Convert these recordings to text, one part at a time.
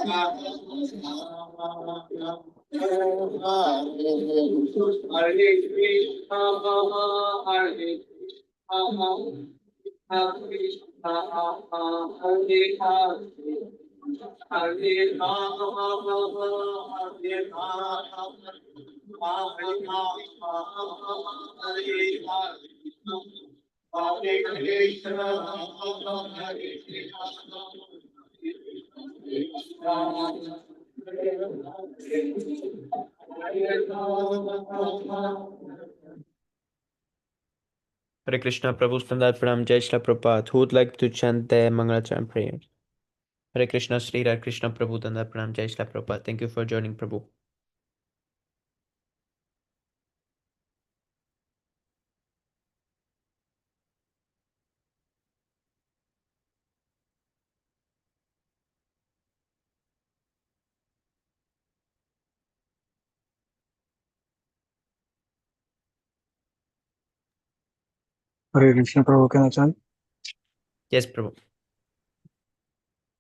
Hare Krishna, Prabhu Standard Pranam, Jai Shri Prabhupada. Who would like to chant the Mangalacharna prayer? Hare Krishna, Sri Hare Krishna, Prabhu Standard Pranam, Jai Shri Prabhupada. Thank you for joining, Prabhu. Hare Krishna, Prabhu, can I chant? Yes, Prabhu.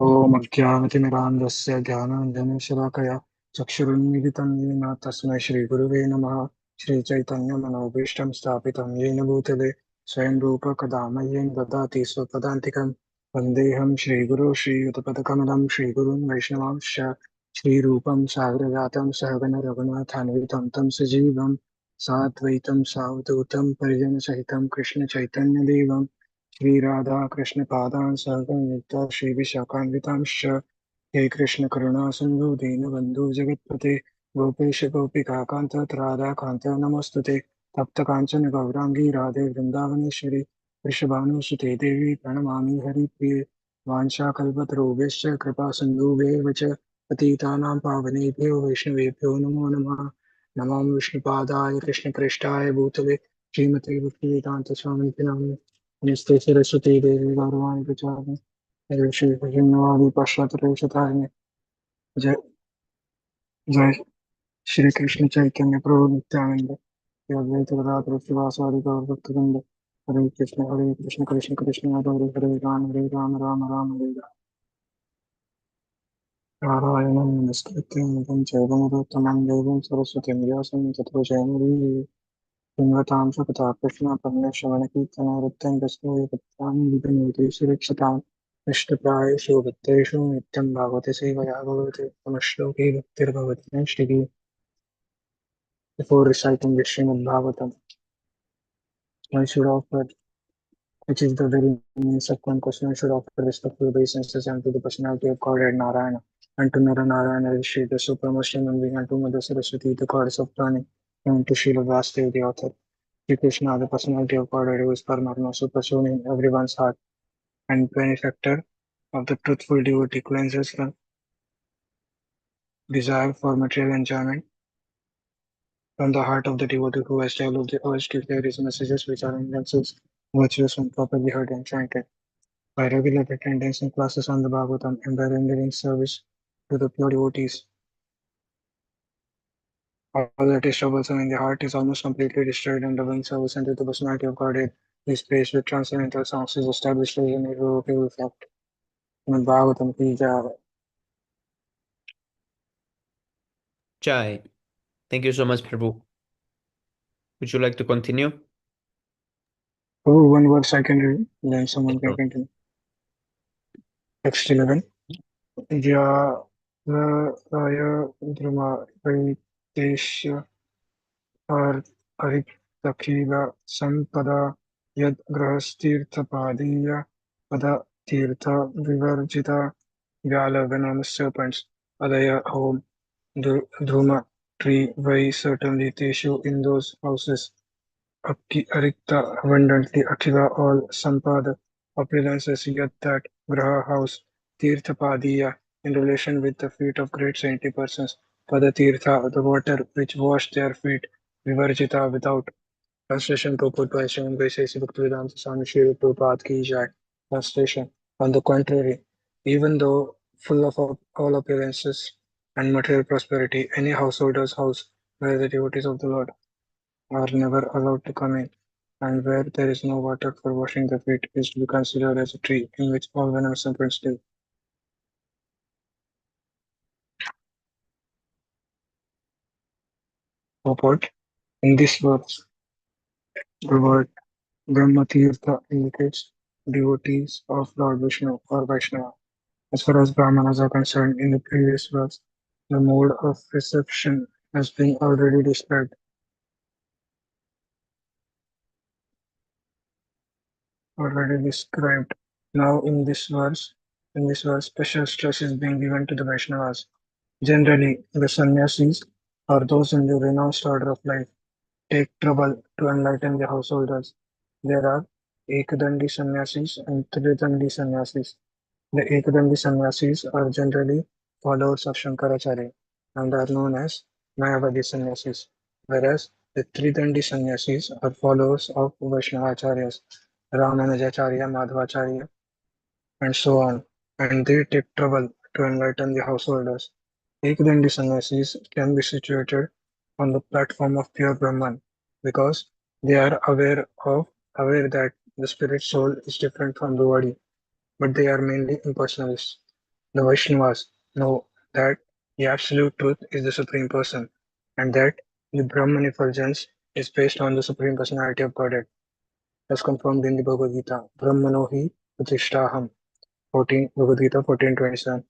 ॐ अज्ञानतिमिरान्धस्य ज्ञानाञ्जनशलाकया चक्षुरुन्मीलितं येन तस्मै श्रीगुरुवे नमः। श्रीचैतन्यमनोभीष्टं स्थापितं येन भूतले स्वयं रूप कदा मह्यं ददाति स्वपदान्तिकं। वन्देऽहं श्रीगुरो श्रीयुतपदकमलं श्रीगुरुं वैष्णवांश्च श्रीरूपं सागरजातं सहगण रघुनाथान्वितं तं सजीवं साद्वैतं सावधूतं परिजनसहितं कृष्णचैतन्यदेवं श्रीराधा कृष्णपादान् सहगणयुक्ता श्रीविशाखान्वितांश्च हे कृष्ण करुणा सिन्धु दीनबन्धु जगत्पते गोपेश गोपिकान्त राधाकान्त नमोऽस्तुते तप्त काञ्चन गौराङ्गी राधे वृन्दावनेश्वरी वृषभानुसुते देवी प्रणमामि हरिप्रिये वाञ्छाकल्पतरुभ्यश्च कृपा सिन्धुभ्येव च पतितानां पावनेभ्यो वैष्णवेभ्यो नमो नमः। नमो विष्णुपादाय कृष्णप्रेष्ठाय भूतले श्रीमते भक्तिवेदान्त स्वामिने नमस्ते सरस्वती देवी गौरवाणी प्रचारणे श्री भजनवादी पाश्चात्य जय जय श्री कृष्ण चैतन्य प्रभु नित्यानंद श्री अद्वैत गदाधर श्रीवासादि गौर भक्तवृंद हरे कृष्ण कृष्ण कृष्ण हरे राम राम राम हरे हरे नारायणं नमस्कृत्य नरं चैव नरोत्तमं देवीं सरस्वतीं व्यासं ततो जयमुदीरये पिन्वतां सुखता कृष्ण परमेश्वरनकीर्तनवृत्तं दस्मोपत्राणि विघ्नोति सुरक्षताम् इष्टप्रायेषु भक्तेषु नित्यं भागवते सेवया भगवते नमश्लोके भक्तिर्भवति नैष्टिकी Before reciting the Śrīmad-Bhāgavatam, one should offer, which is the very means of one question, should offer respectful obeisances unto the personality of Godhead Narayana, unto Nara Narayana, Rishi, the supremest human being, unto Mother Saraswati, the goddess of learning, and to Srila Vasudev, the author. Sri Krishna, the personality of Godhead, who is Paramatma, supersoul in everyone's heart, and benefactor of the truthful devotee, cleanses the desire for material enjoyment from the heart of the devotee who has developed the urge to hear his messages, which are in themselves virtuous when properly heard and chanted. By regular attendance in classes on the Bhagavatam and by rendering service to the pure devotees, all that is troublesome in the heart is almost completely destroyed, and loving service unto the personality of Godhead is praised with transcendental songs is established as an irrevocable fact. Śrīmad Bhāgavatam ki jai. Jai. Thank you so much, Prabhu. Would you like to continue? Oh, one verse I can read, then someone Yes, can Prabhu. continue. Text 11. Ya Raya Drama Vaitesha Aritakila Sampada Yad Grahastirthapadiyya Pada Tirtha Vivarjita Vyala venomous serpents Adaya home Druma tree Vai certainly Teshu in those houses Arikta abundantly Akila all Sampada opulences yet that Graha house Tirthapadiya in relation with the feet of great saintly persons. Padatirtha, the water which washed their feet, Vivarjita without. Translation purport by Shyam Vaishesi Bhaktivedanta Swami Srila Prabhupada Ki Jai. Translation. On the contrary, even though full of all appearances and material prosperity, any householder's house where the devotees of the Lord are never allowed to come in, and where there is no water for washing the feet is to be considered as a tree in which all venomous serpents live. Purport. In this verse, the word Brahmatirtha indicates devotees of Lord Vishnu or Vaishnava. As far as Brahmanas are concerned, in the previous verse, the mode of reception has been already described. Now in this verse, special stress is being given to the Vaishnavas. Generally, the sannyasis, or those in the renounced order of life, take trouble to enlighten the householders. There are Ekadandi sannyasis and Tridandi sannyasis. The Ekadandi sannyasis are generally followers of Shankaracharya and are known as Mayavadi sannyasis, whereas the Tridandi sannyasis are followers of Vaishnavacharyas, Ramanujacharya, Madhvacharya, and so on, and they take trouble to enlighten the householders. Ekadandi sannyasis can be situated on the platform of pure Brahman because they are aware that the spirit soul is different from the body, but they are mainly impersonalists. The Vaishnavas know that the absolute truth is the Supreme Person, and that the Brahman effulgence is based on the Supreme Personality of Godhead, as confirmed in the Bhagavad Gita. Brahmano hi pratishtaham, 14, Bhagavad Gita 14:27.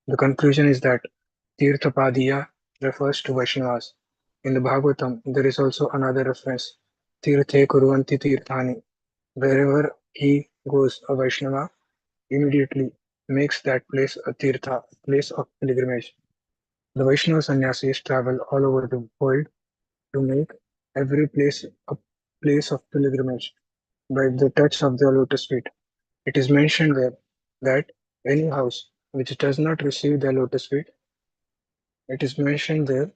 The conclusion is that Tirthapadiya refers to Vaishnavas. In the Bhagavatam, there is also another reference, Tirthe Kuruvanti Tirthani. Wherever he goes, a Vaishnava immediately makes that place a tirtha, place of pilgrimage. The Vaishnava sannyasis travel all over the world to make every place a place of pilgrimage by the touch of their lotus feet. It is mentioned there that any house which does not receive their lotus feet, it is mentioned there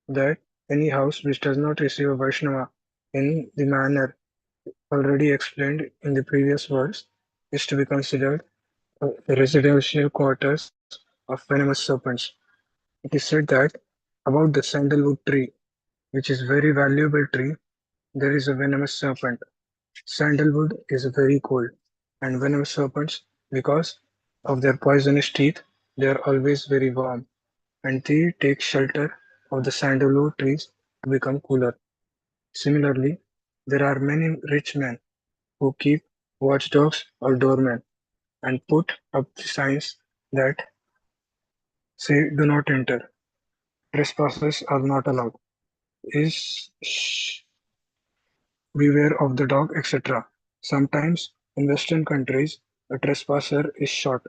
that any house which does not receive a Vaishnava in the manner already explained in the previous verse is to be considered the residential quarters of venomous serpents. It is said that about the sandalwood tree, which is very valuable tree, there is a venomous serpent. Sandalwood is very cold, and venomous serpents, because of their poisonous teeth, they are always very warm, and they take shelter of the sandalwood trees to become cooler. Similarly, there are many rich men who keep watchdogs or doormen and put up the signs that say do not enter, trespassers are not allowed, is shh, beware of the dog, etc. Sometimes in Western countries, a trespasser is shot,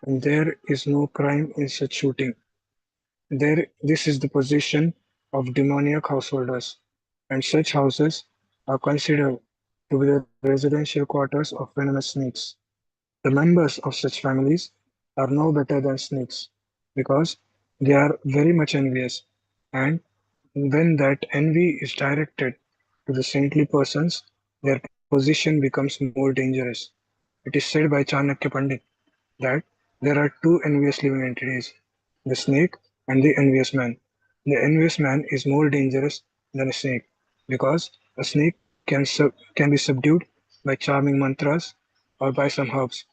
and there is no crime in such shooting. This is the position of demoniac householders, and such houses are considered to be the residential quarters of venomous snakes. The members of such families are no better than snakes because they are very much envious, and when that envy is directed to the saintly persons, their position becomes more dangerous. It is said by Chanakya Pandit that there are two envious living entities, the snake and the envious man. The envious man is more dangerous than a snake because a snake can be subdued by charming mantras or by some herbs,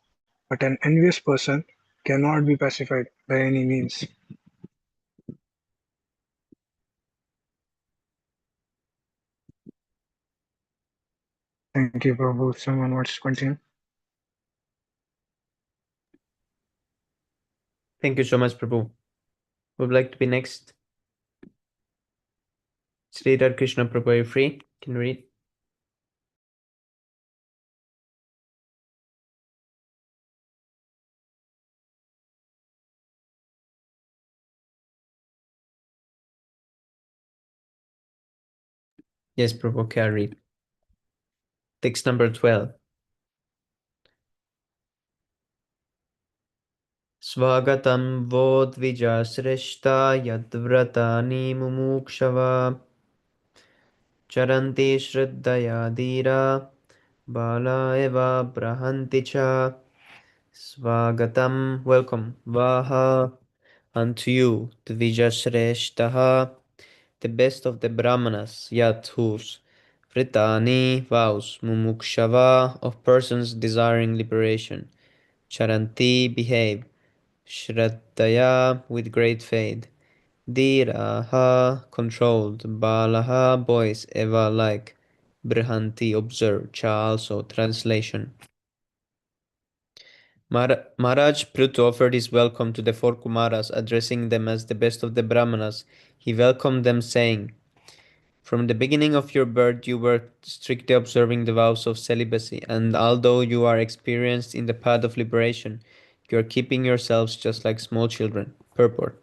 but an envious person cannot be pacified by any means. Thank you, Prabhu. Someone wants to continue? Thank you so much, Prabhu. Would like to be next? Sridhar Krishna Prabhu, are you free? Can you read? Yes, Prabhu, okay, I'll read. Text number 12. Swagatam vo dvija sreshta yadvratani mumukshava charanti shraddaya dhira bala eva brahanti cha. Swagatam, welcome. Vaha, unto you, dvija sreshtaha, the best of the Brahmanas, yat whose Vritani vows, mumukshava of persons desiring liberation, charanti behave, shraddaya with great faith, Dhiraha controlled, Balaha boys, Eva like, Brihanti observe, Cha also translation. Maharaj Prutu offered his welcome to the four Kumaras, addressing them as the best of the Brahmanas. He welcomed them, saying, from the beginning of your birth, you were strictly observing the vows of celibacy, and although you are experienced in the path of liberation, you are keeping yourselves just like small children. Purport.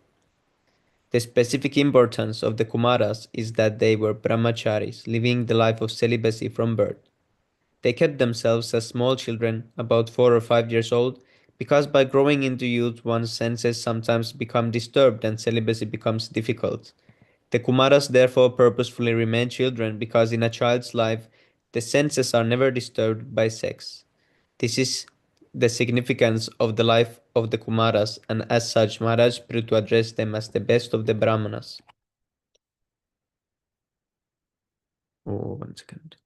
The specific importance of the Kumaras is that they were brahmacharis, living the life of celibacy from birth. They kept themselves as small children, about 4 or 5 years old, because by growing into youth one's senses sometimes become disturbed and celibacy becomes difficult. The Kumaras therefore purposefully remain children because in a child's life the senses are never disturbed by sex. This is the significance of the life of the Kumaras, and as such Maharaj Prithu addressed them as the best of the Brahmanas. Oh, 1 second.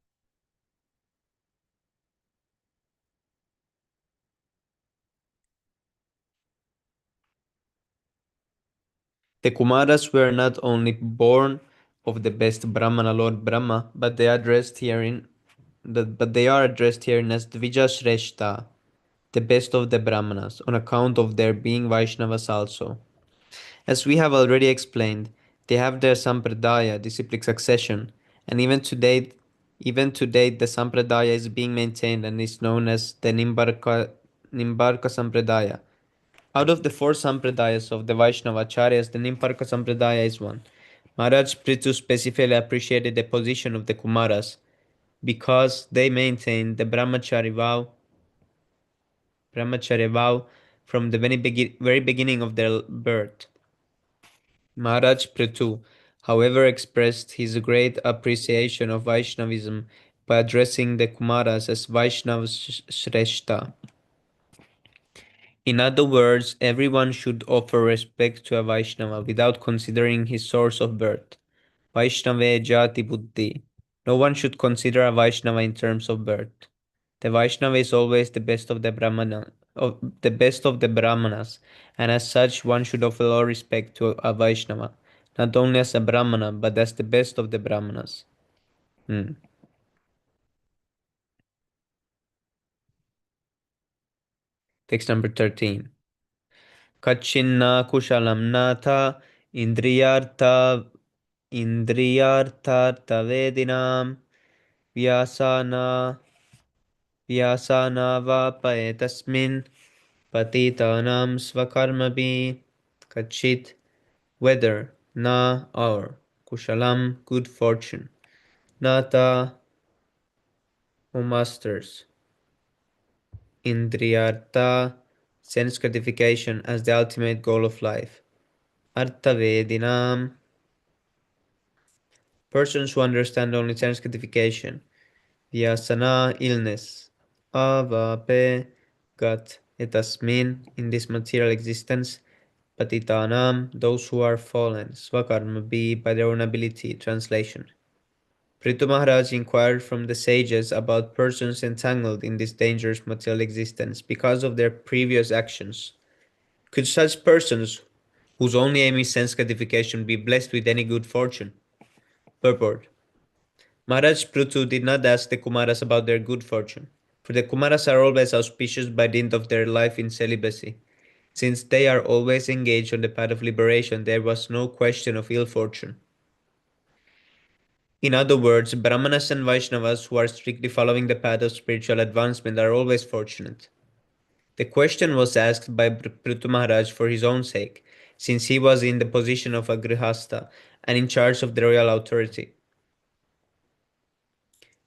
The Kumaras were not only born of the best Brahmana Lord Brahma, but they are addressed herein as Dvija Shrestha, the best of the Brahmanas, on account of their being Vaishnavas also. As we have already explained, they have their Sampradaya, disciplic succession, and even to date the Sampradaya is being maintained and is known as the Nimbarka Sampradaya. Out of the four Sampradayas of the Vaishnava Acharyas, the Nimbarka Sampradaya is one. Maharaj Prithu specifically appreciated the position of the Kumaras because they maintained the Brahmacharya vow from the very beginning of their birth. Maharaj Prithu, however, expressed his great appreciation of Vaishnavism by addressing the Kumaras as Vaishnav Shrestha. In other words, everyone should offer respect to a Vaishnava without considering his source of birth. Vaishnave Jati Buddhi. No one should consider a Vaishnava in terms of birth. The Vaishnava is always the best of the Brahmanas, and as such one should offer all respect to a Vaishnava, not only as a Brahmana, but as the best of the Brahmanas. Hmm. Text number 13. Kachinna kushalam natha indriyartha indriyarthartha vedinam vyasana vyasana vapaye tasmin patitanam svakarmabhi kachit whether na or kushalam good fortune nata o masters indriyartha sense gratification as the ultimate goal of life arthavedinam persons who understand only sense gratification vyasana illness avape got etasmin in this material existence patitanam those who are fallen swakarma be by their own ability translation. Prithu Maharaj inquired from the sages about persons entangled in this dangerous material existence because of their previous actions. Could such persons, whose only aim is sense gratification, be blessed with any good fortune? Purport. Maharaj Prithu did not ask the Kumaras about their good fortune, for the Kumaras are always auspicious by dint of their life in celibacy. Since they are always engaged on the path of liberation, there was no question of ill fortune. In other words, Brahmanas and Vaishnavas who are strictly following the path of spiritual advancement are always fortunate. The question was asked by Prithu Maharaj for his own sake, since he was in the position of a grihastha and in charge of the royal authority.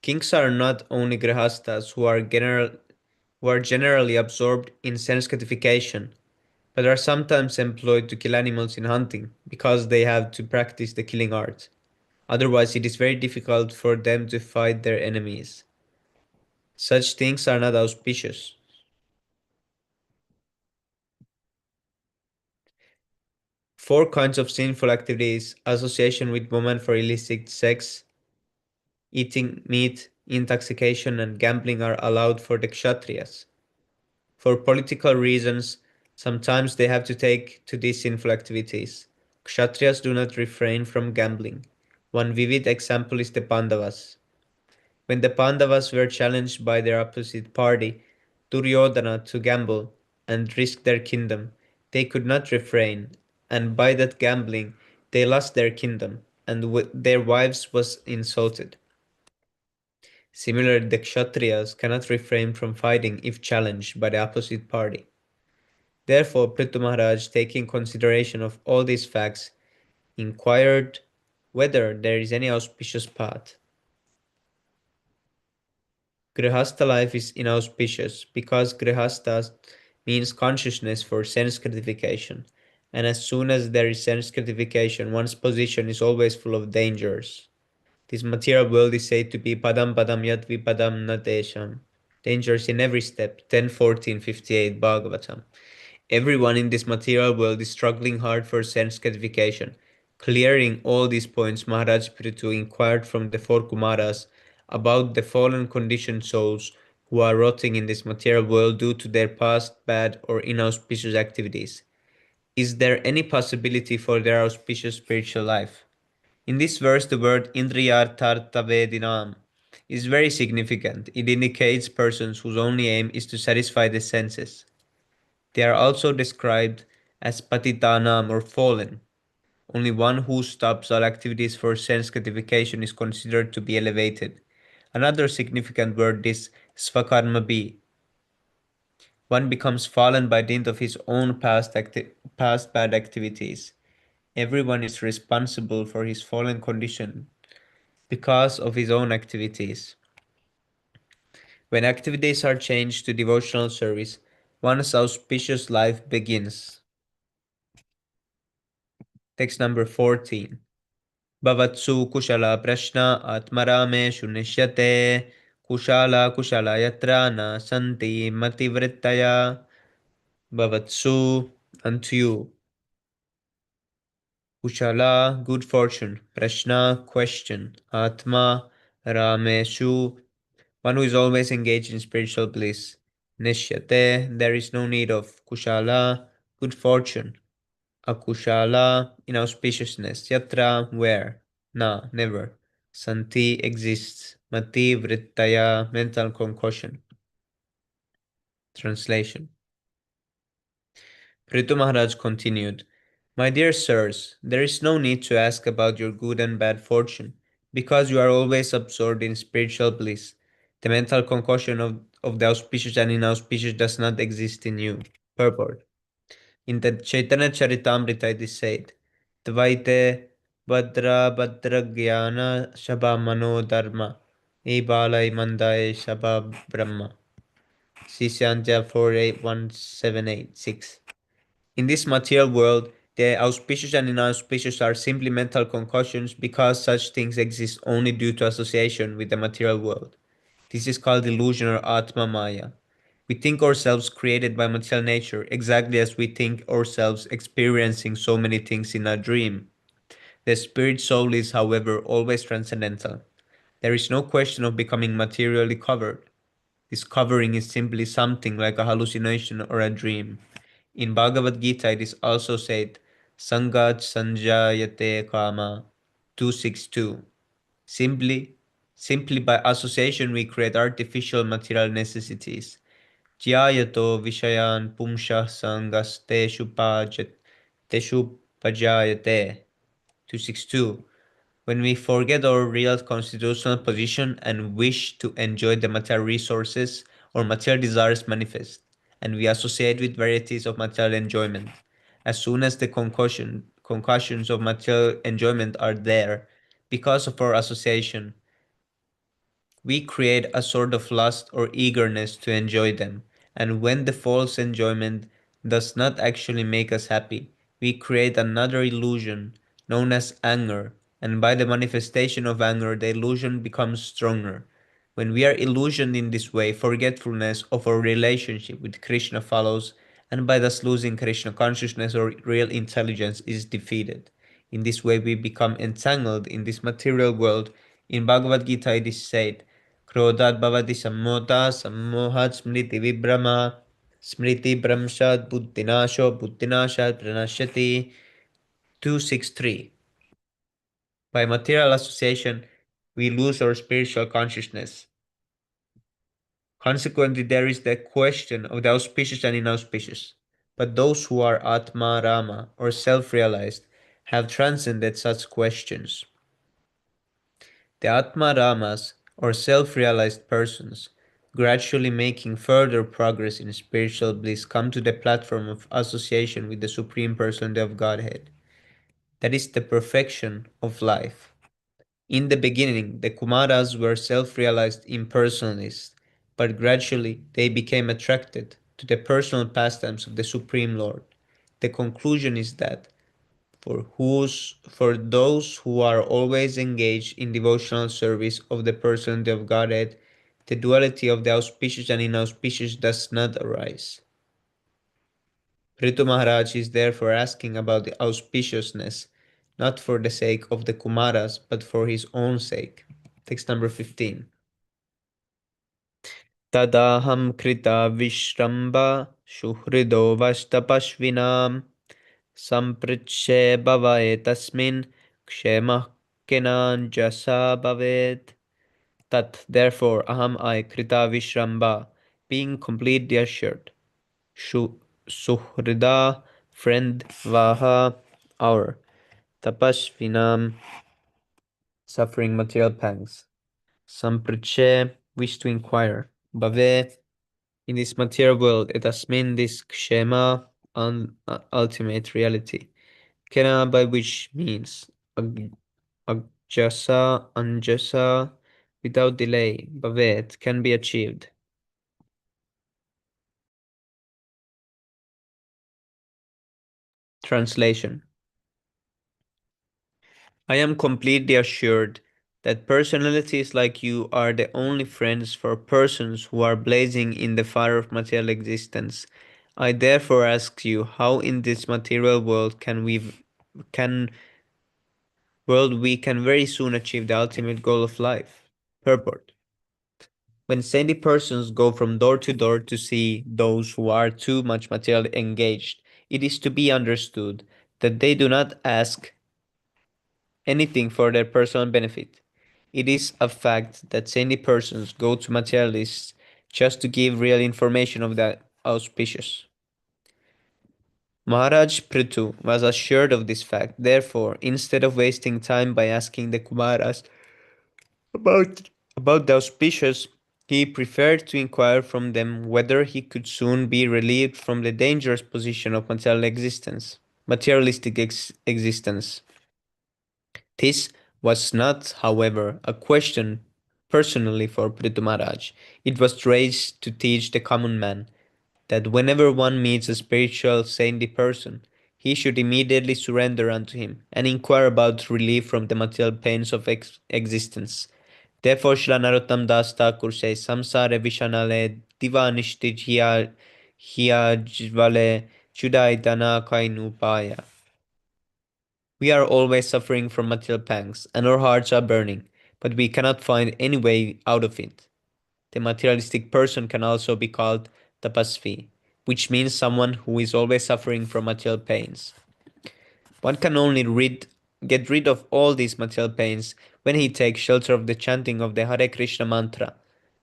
Kings are not only grihasthas who are generally absorbed in sense gratification, but are sometimes employed to kill animals in hunting because they have to practice the killing art. Otherwise, it is very difficult for them to fight their enemies. Such things are not auspicious. Four kinds of sinful activities: association with women for illicit sex, eating meat, intoxication, and gambling are allowed for the Kshatriyas. For political reasons, sometimes they have to take to these sinful activities. Kshatriyas do not refrain from gambling. One vivid example is the Pandavas. When the Pandavas were challenged by their opposite party, Duryodhana, to gamble and risk their kingdom, they could not refrain, and by that gambling they lost their kingdom, and their wives was insulted. Similarly, the Kshatriyas cannot refrain from fighting if challenged by the opposite party. Therefore, Prithu Maharaj, taking consideration of all these facts, inquired whether there is any auspicious path. Grihastha life is inauspicious because Grihastha means consciousness for sense gratification, and as soon as there is sense gratification, one's position is always full of dangers. This material world is said to be padam padam yat vipadam natesham. Dangers in every step. 10:14:58 Bhagavatam. Everyone in this material world is struggling hard for sense gratification. Clearing all these points, Maharaj Prithu inquired from the four Kumaras about the fallen conditioned souls who are rotting in this material world due to their past bad or inauspicious activities. Is there any possibility for their auspicious spiritual life? In this verse, the word Indriyarthartavedinam is very significant. It indicates persons whose only aim is to satisfy the senses. They are also described as patitanam or fallen. Only one who stops all activities for sense gratification is considered to be elevated. Another significant word is svakarma. One becomes fallen by dint of his own past bad activities. Everyone is responsible for his fallen condition because of his own activities. When activities are changed to devotional service, one's auspicious life begins. Text number 14. Bhavatsu kushala prashna atmarameshu nishyate kushala kushala yatra na santi mativrittaya. Bhavatsu, unto you. Kushala, good fortune. Prashna, question. Atma, rameshu, one who is always engaged in spiritual bliss. Nishyate, there is no need of. Kushala, good fortune. Akushala, inauspiciousness. Yatra, where? Na, never. Santi exists. Mati, vrittaya, mental concoction. Translation. Prithu Maharaj continued, My dear sirs, there is no need to ask about your good and bad fortune, because you are always absorbed in spiritual bliss. The mental concoction of the auspicious and inauspicious does not exist in you. Purport. In the Chaitanya Charitamrita it is said, Dvaite Badra Badra Jnana Shabha Mano Dharma E Balai Mandaye Shabha Brahma. Sisantya 481786. In this material world, the auspicious and inauspicious are simply mental concussions because such things exist only due to association with the material world. This is called illusion or Atma Maya. We think ourselves created by material nature exactly as we think ourselves experiencing so many things in a dream. The spirit soul is, however, always transcendental. There is no question of becoming materially covered. This covering is simply something like a hallucination or a dream. In Bhagavad Gita, it is also said, Sangat Sanjayate Kama 262. Simply, simply by association, we create artificial material necessities. Jyayato Vishayan Pumsha Teshu Pajayate 262. When we forget our real constitutional position and wish to enjoy the material resources, or material desires manifest, and we associate with varieties of material enjoyment. As soon as the concussions of material enjoyment are there, because of our association, we create a sort of lust or eagerness to enjoy them, and when the false enjoyment does not actually make us happy, we create another illusion known as anger, and by the manifestation of anger, the illusion becomes stronger. When we are illusioned in this way, forgetfulness of our relationship with Krishna follows, and by thus losing Krishna consciousness or real intelligence is defeated. In this way, we become entangled in this material world. In Bhagavad Gita, it is said, Krodhat bhavati sammota, sammohat smriti vibrama, smriti bhramshat buddhinasho, buddhinashat pranashyati. 263. By material association, we lose our spiritual consciousness. Consequently, there is the question of the auspicious and inauspicious. But those who are Atma Rama or self realized have transcended such questions. The Atma Ramas or self realized persons, gradually making further progress in spiritual bliss, come to the platform of association with the Supreme Personality of Godhead. That is the perfection of life. In the beginning, the Kumaras were self realized impersonalists, but gradually they became attracted to the personal pastimes of the Supreme Lord. The conclusion is that for those who are always engaged in devotional service of the personality of Godhead, the duality of the auspicious and inauspicious does not arise. Ritu Maharaj is therefore asking about the auspiciousness, not for the sake of the Kumaras, but for his own sake. Text number 15. Tadaham krita vishramba shuhrido vastapashvinam sampritshe bhavaye tasmin kshemah kenanjasa bhavet. Tat therefore aham I krita vishramba, being completely assured. Suhrida, friend, Vaha, our, Tapashvinam, suffering material pangs. Sampriche, wish to inquire. Bhave, in this material world, etasmin, this kshema, ultimate reality. Kena, by which means, agjasa, anjasa, without delay, bhavet, can be achieved. Translation. I am completely assured that personalities like you are the only friends for persons who are blazing in the fire of material existence. I therefore ask you, how in this material can world we can very soon achieve the ultimate goal of life? Purport. When saintly persons go from door to see those who are too much materially engaged, it is to be understood that they do not ask anything for their personal benefit. It is a fact that saintly persons go to materialists just to give real information of the auspicious. Maharaj Prithu was assured of this fact. Therefore, instead of wasting time by asking the Kumaras about, about the auspicious, he preferred to inquire from them whether he could soon be relieved from the dangerous position of materialistic existence. This was not, however, a question personally for Prithu Maharaj. It was raised to teach the common man that whenever one meets a spiritual saintly person, he should immediately surrender unto him and inquire about relief from the material pains of existence. Therefore, Shri Narottam Das Thakur says, Samsare Vishanale Divanishti Hiya Jvale Chudai Dana Kainupaya. We are always suffering from material pangs, and our hearts are burning, but we cannot find any way out of it. The materialistic person can also be called tapasvi, which means someone who is always suffering from material pains. One can only get rid of all these material pains when he takes shelter of the chanting of the Hare Krishna mantra.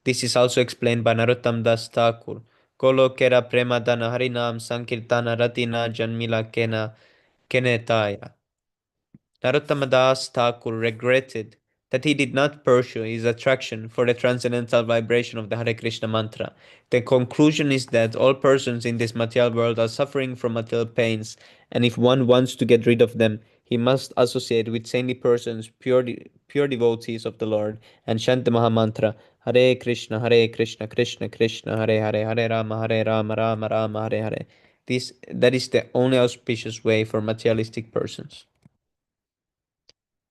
This is also explained by Narottam Das Thakur. Kolo kera premadana harinam sankirtana ratina janmila kenetaya. Narottama Das Thakur regretted that he did not pursue his attraction for the transcendental vibration of the Hare Krishna mantra. The conclusion is that all persons in this material world are suffering from material pains, and if one wants to get rid of them, he must associate with saintly persons, pure devotees of the Lord, and chant the Maha Mantra Hare Krishna, Krishna Krishna, Hare Hare, Hare Rama, Rama Rama, Hare Hare. That is the only auspicious way for materialistic persons.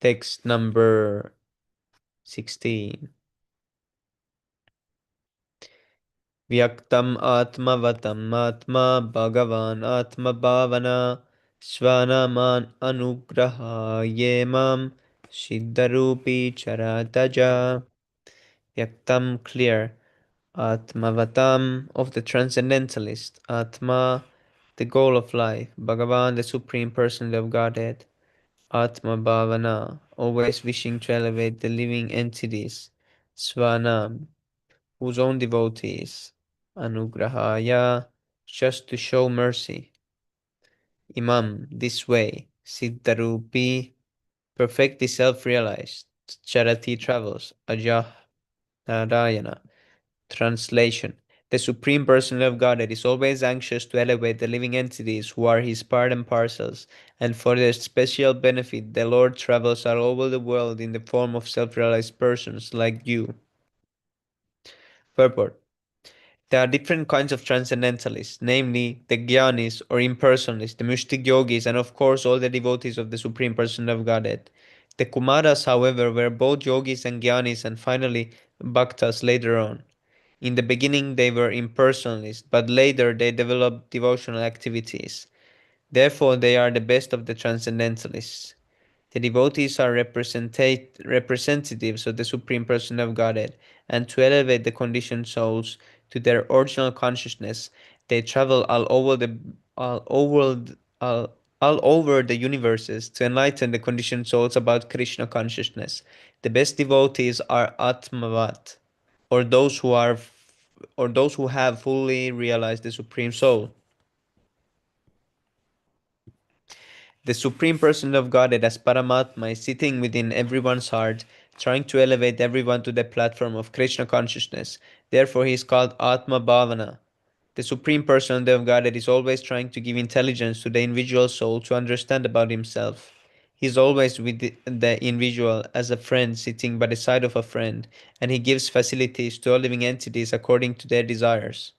Text number 16. Vyaktam atmavatam atma bhagavan atma bhavana svanaman anugraha yemam siddharupi charataja. Vyaktam clear. Atmavatam of the transcendentalist. Atma the goal of life. Bhagavan the supreme personality of Godhead. Atma Bhavana, always wishing to elevate the living entities. Svanam, whose own devotees. Anugrahaya, just to show mercy. Imam, this way. Siddharupi, perfectly self-realized. Charity travels. Ajah Narayana. Translation: the Supreme Personality of Godhead is always anxious to elevate the living entities who are his part and parcels, and for their special benefit, the Lord travels all over the world in the form of self-realized persons like you. Purport: there are different kinds of transcendentalists, namely the Gyanis or impersonalists, the mystic yogis, and of course all the devotees of the Supreme Personality of Godhead. The Kumaras, however, were both yogis and Gyanis, and finally Bhaktas later on. In the beginning, they were impersonalists, but later they developed devotional activities. Therefore, they are the best of the transcendentalists. The devotees are representatives of the Supreme Person of Godhead, and to elevate the conditioned souls to their original consciousness, they travel all over all, all over the universes to enlighten the conditioned souls about Krishna consciousness. The best devotees are Atmavat, or those who are or those who have fully realized the Supreme Soul. The Supreme Person of Godhead as Paramatma is sitting within everyone's heart, trying to elevate everyone to the platform of Krishna consciousness. Therefore, he is called Atma Bhavana. The Supreme Personality of Godhead is always trying to give intelligence to the individual soul to understand about himself. He is always with the individual as a friend sitting by the side of a friend, and he gives facilities to all living entities according to their desires.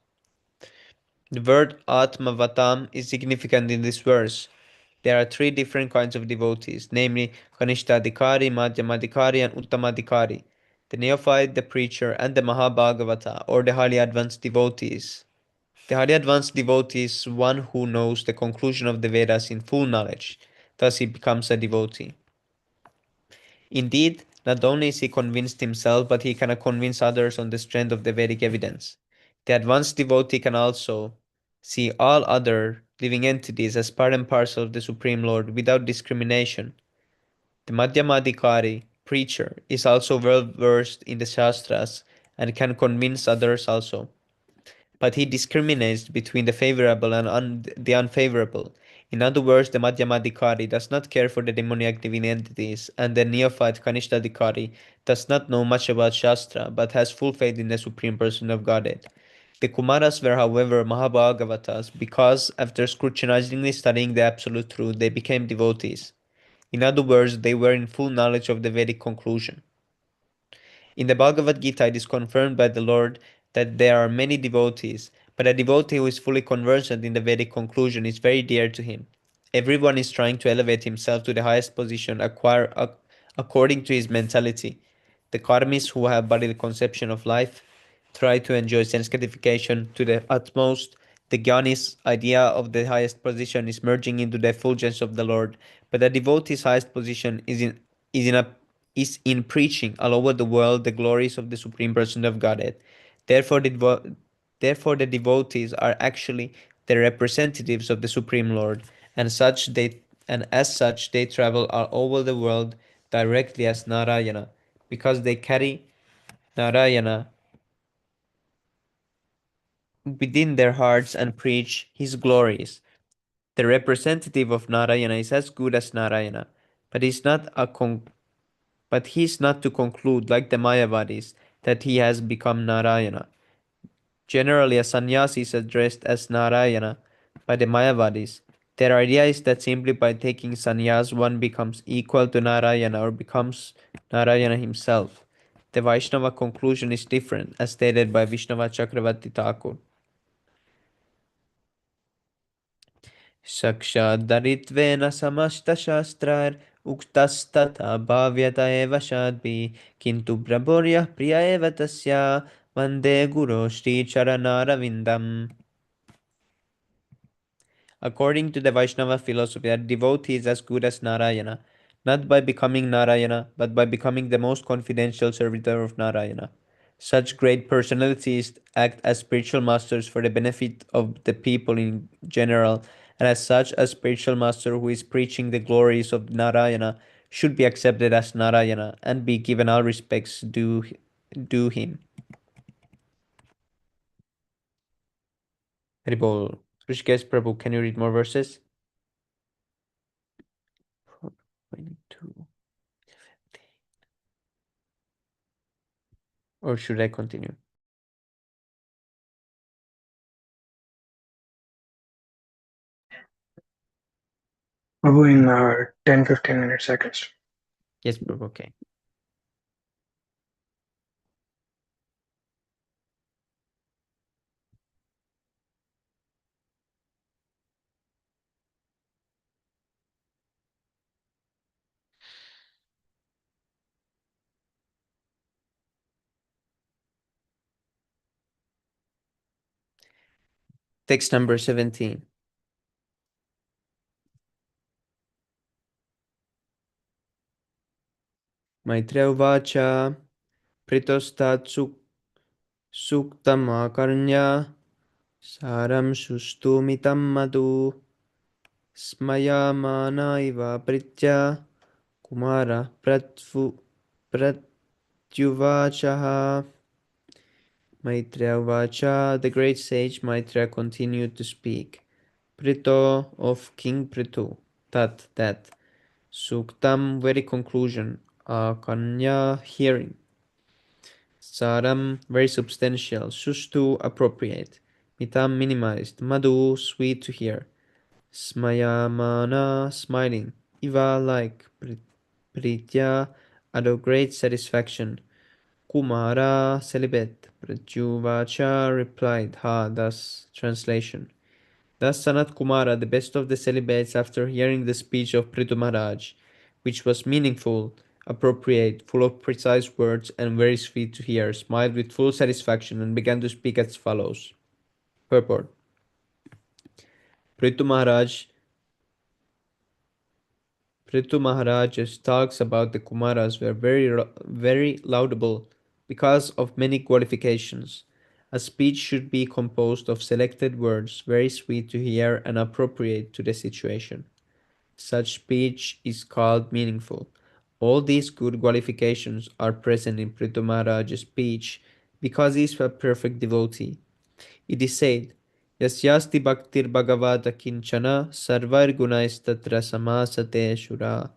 The word Atmavatam is significant in this verse. There are three different kinds of devotees, namely Kanishtadikari, Madhyamadikari, and Uttamadikari. The neophyte, the preacher, and the Mahabhagavata, or the highly advanced devotees. The highly advanced devotee is one who knows the conclusion of the Vedas in full knowledge. Thus he becomes a devotee. Indeed, not only is he convinced himself, but he can convince others on the strength of the Vedic evidence. The advanced devotee can also see all other living entities as part and parcel of the Supreme Lord without discrimination. The Madhyamadikari, preacher, is also well versed in the Shastras and can convince others also. But he discriminates between the favorable and the unfavorable. In other words, the Madhyamadikari does not care for the demoniac divine entities, and the neophyte Kanishtadikari does not know much about Shastra, but has full faith in the Supreme Person of Godhead. The Kumaras were, however, Mahabhagavatas because, after scrutinizingly studying the absolute truth, they became devotees. In other words, they were in full knowledge of the Vedic conclusion. In the Bhagavad Gita, it is confirmed by the Lord that there are many devotees, but a devotee who is fully conversant in the Vedic conclusion is very dear to him. Everyone is trying to elevate himself to the highest position according to his mentality. The karmis who have bodily conception of life try to enjoy sense gratification to the utmost. The Jnani's idea of the highest position is merging into the effulgence of the Lord, but the devotee's highest position is in a is in preaching all over the world the glories of the Supreme Person of Godhead. Therefore, therefore the devotees are actually the representatives of the Supreme Lord, and as such they travel all over the world directly as Narayana, because they carry Narayana within their hearts and preach his glories. The representative of Narayana is as good as Narayana, but he is not to conclude like the Mayavadis that he has become Narayana. Generally, a sannyasi is addressed as Narayana by the Mayavadis. Their idea is that simply by taking sannyas one becomes equal to Narayana or becomes Narayana himself. The Vaishnava conclusion is different, as stated by Vishnava Chakravarti Thakur. साक्षादरित्वेन समस्तशास्त्रैर् उक्तस्तथा भाव्यत एव शाद्भिः किन्तु प्रभुर्यः प्रिय एव तस्य वन्दे गुरो श्रीचरणारविन्दम्. According to the Vaishnava philosophy, a devotee is as good as Narayana, not by becoming Narayana, but by becoming the most confidential servitor of Narayana. Such great personalities act as spiritual masters for the benefit of the people in general, and as such, a spiritual master who is preaching the glories of Narayana should be accepted as Narayana and be given all respects due him. Haribol. Rishikesh Prabhu, can you read more verses? 22. Or should I continue? Prabhu, in 10-15 minutes seconds. Yes, Prabhu, okay. Text number 17. Maitreya Uvacha Pritostat Suktamakanya Saram Sustumitam Madhu Smayamana iva Pritya Kumara Pratyuvachaha. Maitreya Uvacha, the great sage Maitreya continued to speak. Prito of King Prithu, that. Suktam, very conclusion. Kanya, hearing. Saram, very substantial. Sustu, appropriate. Mitam, minimized. Madhu, sweet to hear. Smayamana, smiling. Iva, like. Pritya, out of great satisfaction. Kumara, celibate. Pratyuvacha replied, ha, thus, translation. Thus Sanat Kumara, the best of the celibates, after hearing the speech of Prithu Maharaj, which was meaningful, appropriate, full of precise words, and very sweet to hear, smiled with full satisfaction and began to speak as follows. Purport. Prithu Maharaj Prithu Maharaj's talks about the Kumaras were very laudable because of many qualifications. A speech should be composed of selected words, very sweet to hear and appropriate to the situation. Such speech is called meaningful. All these good qualifications are present in Prithu Maharaj's speech because he is a perfect devotee. It is said, Yasyasti bhaktir bhagavata kinchana sarvar gunaistatra samasate shura.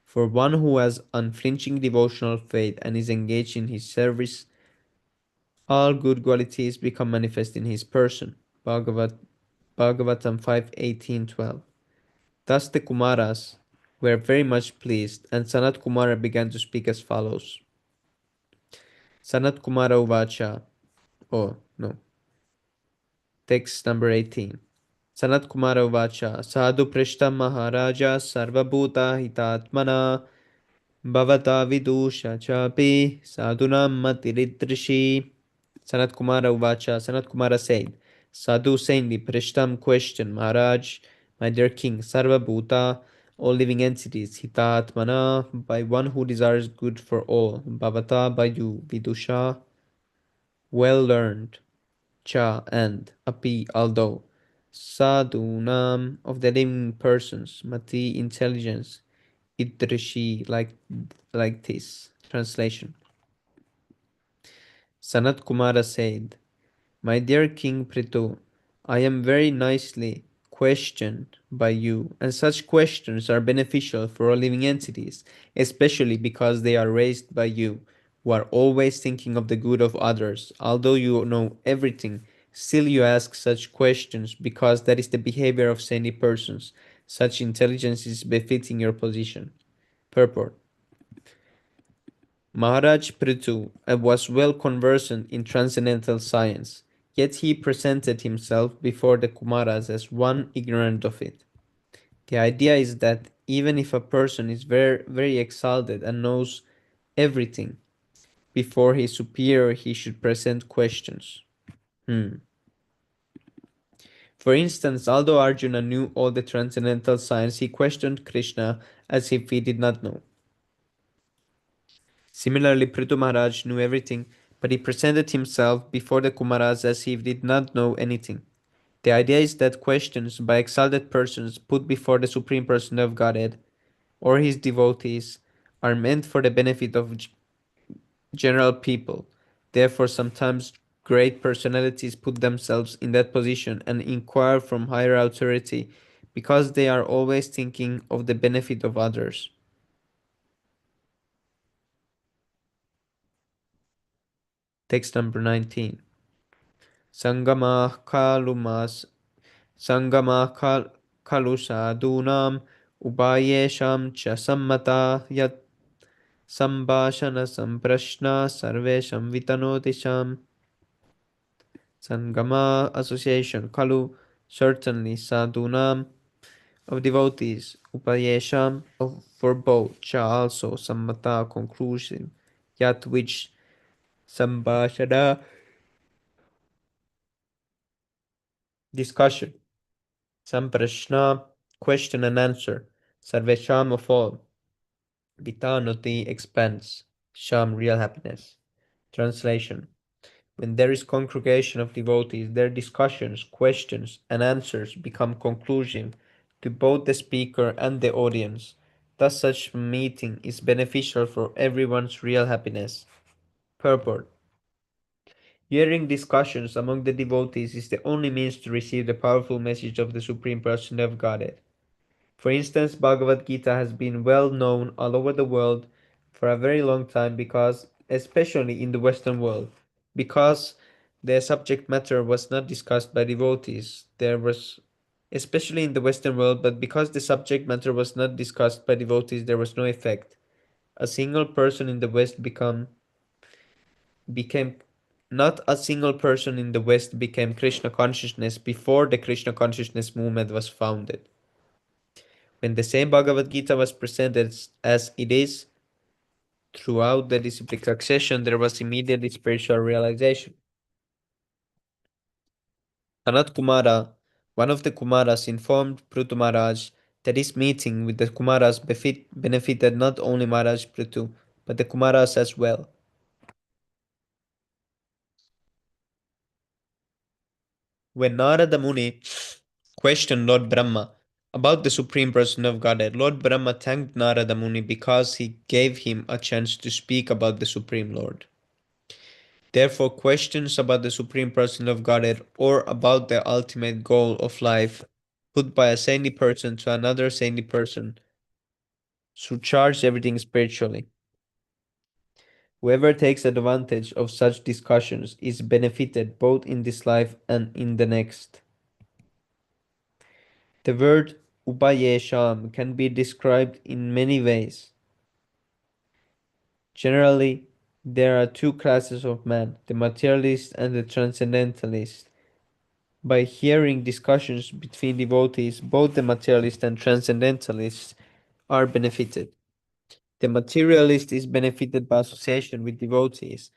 For one who has unflinching devotional faith and is engaged in his service, all good qualities become manifest in his person. Bhagavatam 5:18-12. Thus the Kumaras were very much pleased, and Sanat Kumara began to speak as follows. Sanat Kumara Uvacha. Oh, no. Text number 18. Sanat Kumara Uvacha. Sadhu Prishta Maharaja Sarvabhuta Hitatmana Bhavata Vidusha Chapi Sadhunam Matiridrishi. Sanat Kumara Uvacha. Sanat Kumara said, Sadhu saintly Prishtam question, Maharaj, my dear king, Sarva Bhuta, all living entities, Hitatmana, by one who desires good for all, Bhavata, by you, Vidusha, well learned, Cha, and Api, although, Sadhunam, of the living persons, Mati, intelligence, Idrishi, like this. Translation. Sanat Kumara said, My dear King Prithu, I am very nicely questioned by you, and such questions are beneficial for all living entities, especially because they are raised by you, who are always thinking of the good of others. Although you know everything, still you ask such questions because that is the behavior of saintly persons. Such intelligence is befitting your position. Purport. Maharaj Prithu was well conversant in transcendental science, yet he presented himself before the Kumaras as one ignorant of it. The idea is that even if a person is very exalted and knows everything, before his superior he should present questions. For instance, although Arjuna knew all the transcendental science, he questioned Krishna as if he did not know. Similarly, Prithu Maharaj knew everything, but he presented himself before the Kumaras as if he did not know anything. The idea is that questions by exalted persons put before the Supreme Person of Godhead or his devotees are meant for the benefit of general people. Therefore, sometimes great personalities put themselves in that position and inquire from higher authority because they are always thinking of the benefit of others. Text number 19. Sangamah kalumas Sangamah kalu sadunam ubayesham cha sammata yat sambhashana samprashna sarvesham vitanotisam. Sangama association kalu certainly sadunam of devotees upayesham of for both cha also sammata conclusive yat which sambhashana discussion samprashna question and answer sarvesham of all vitanoti expands sham real happiness. Translation: when there is congregation of devotees, their discussions, questions, and answers become conclusive to both the speaker and the audience. Thus, such meeting is beneficial for everyone's real happiness. Purport: hearing discussions among the devotees is the only means to receive the powerful message of the Supreme Person of Godhead. For instance, Bhagavad Gita has been well known all over the world for a very long time because, especially in the Western world, because the subject matter was not discussed by devotees. There was, especially in the Western world, but because the subject matter was not discussed by devotees, there was no effect. A single person in the West became not a single person in the West became Krishna consciousness before the Krishna consciousness movement was founded. When the same Bhagavad Gita was presented as it is throughout the disciplic succession, there was immediate spiritual realization. Anat Kumara, one of the Kumaras, informed Prutu Maharaj that his meeting with the Kumaras benefited not only Maharaj Prutu, but the Kumaras as well. When Narada Muni questioned Lord Brahma about the Supreme Person of Godhead, Lord Brahma thanked Narada Muni because he gave him a chance to speak about the Supreme Lord. Therefore, questions about the Supreme Person of Godhead or about the ultimate goal of life put by a saintly person to another saintly person surcharge everything spiritually. Whoever takes advantage of such discussions is benefited both in this life and in the next. The word upayesham can be described in many ways. Generally, there are two classes of man, the materialist and the transcendentalist. By hearing discussions between devotees, both the materialist and transcendentalists are benefited. The materialist is benefited by association with devotees,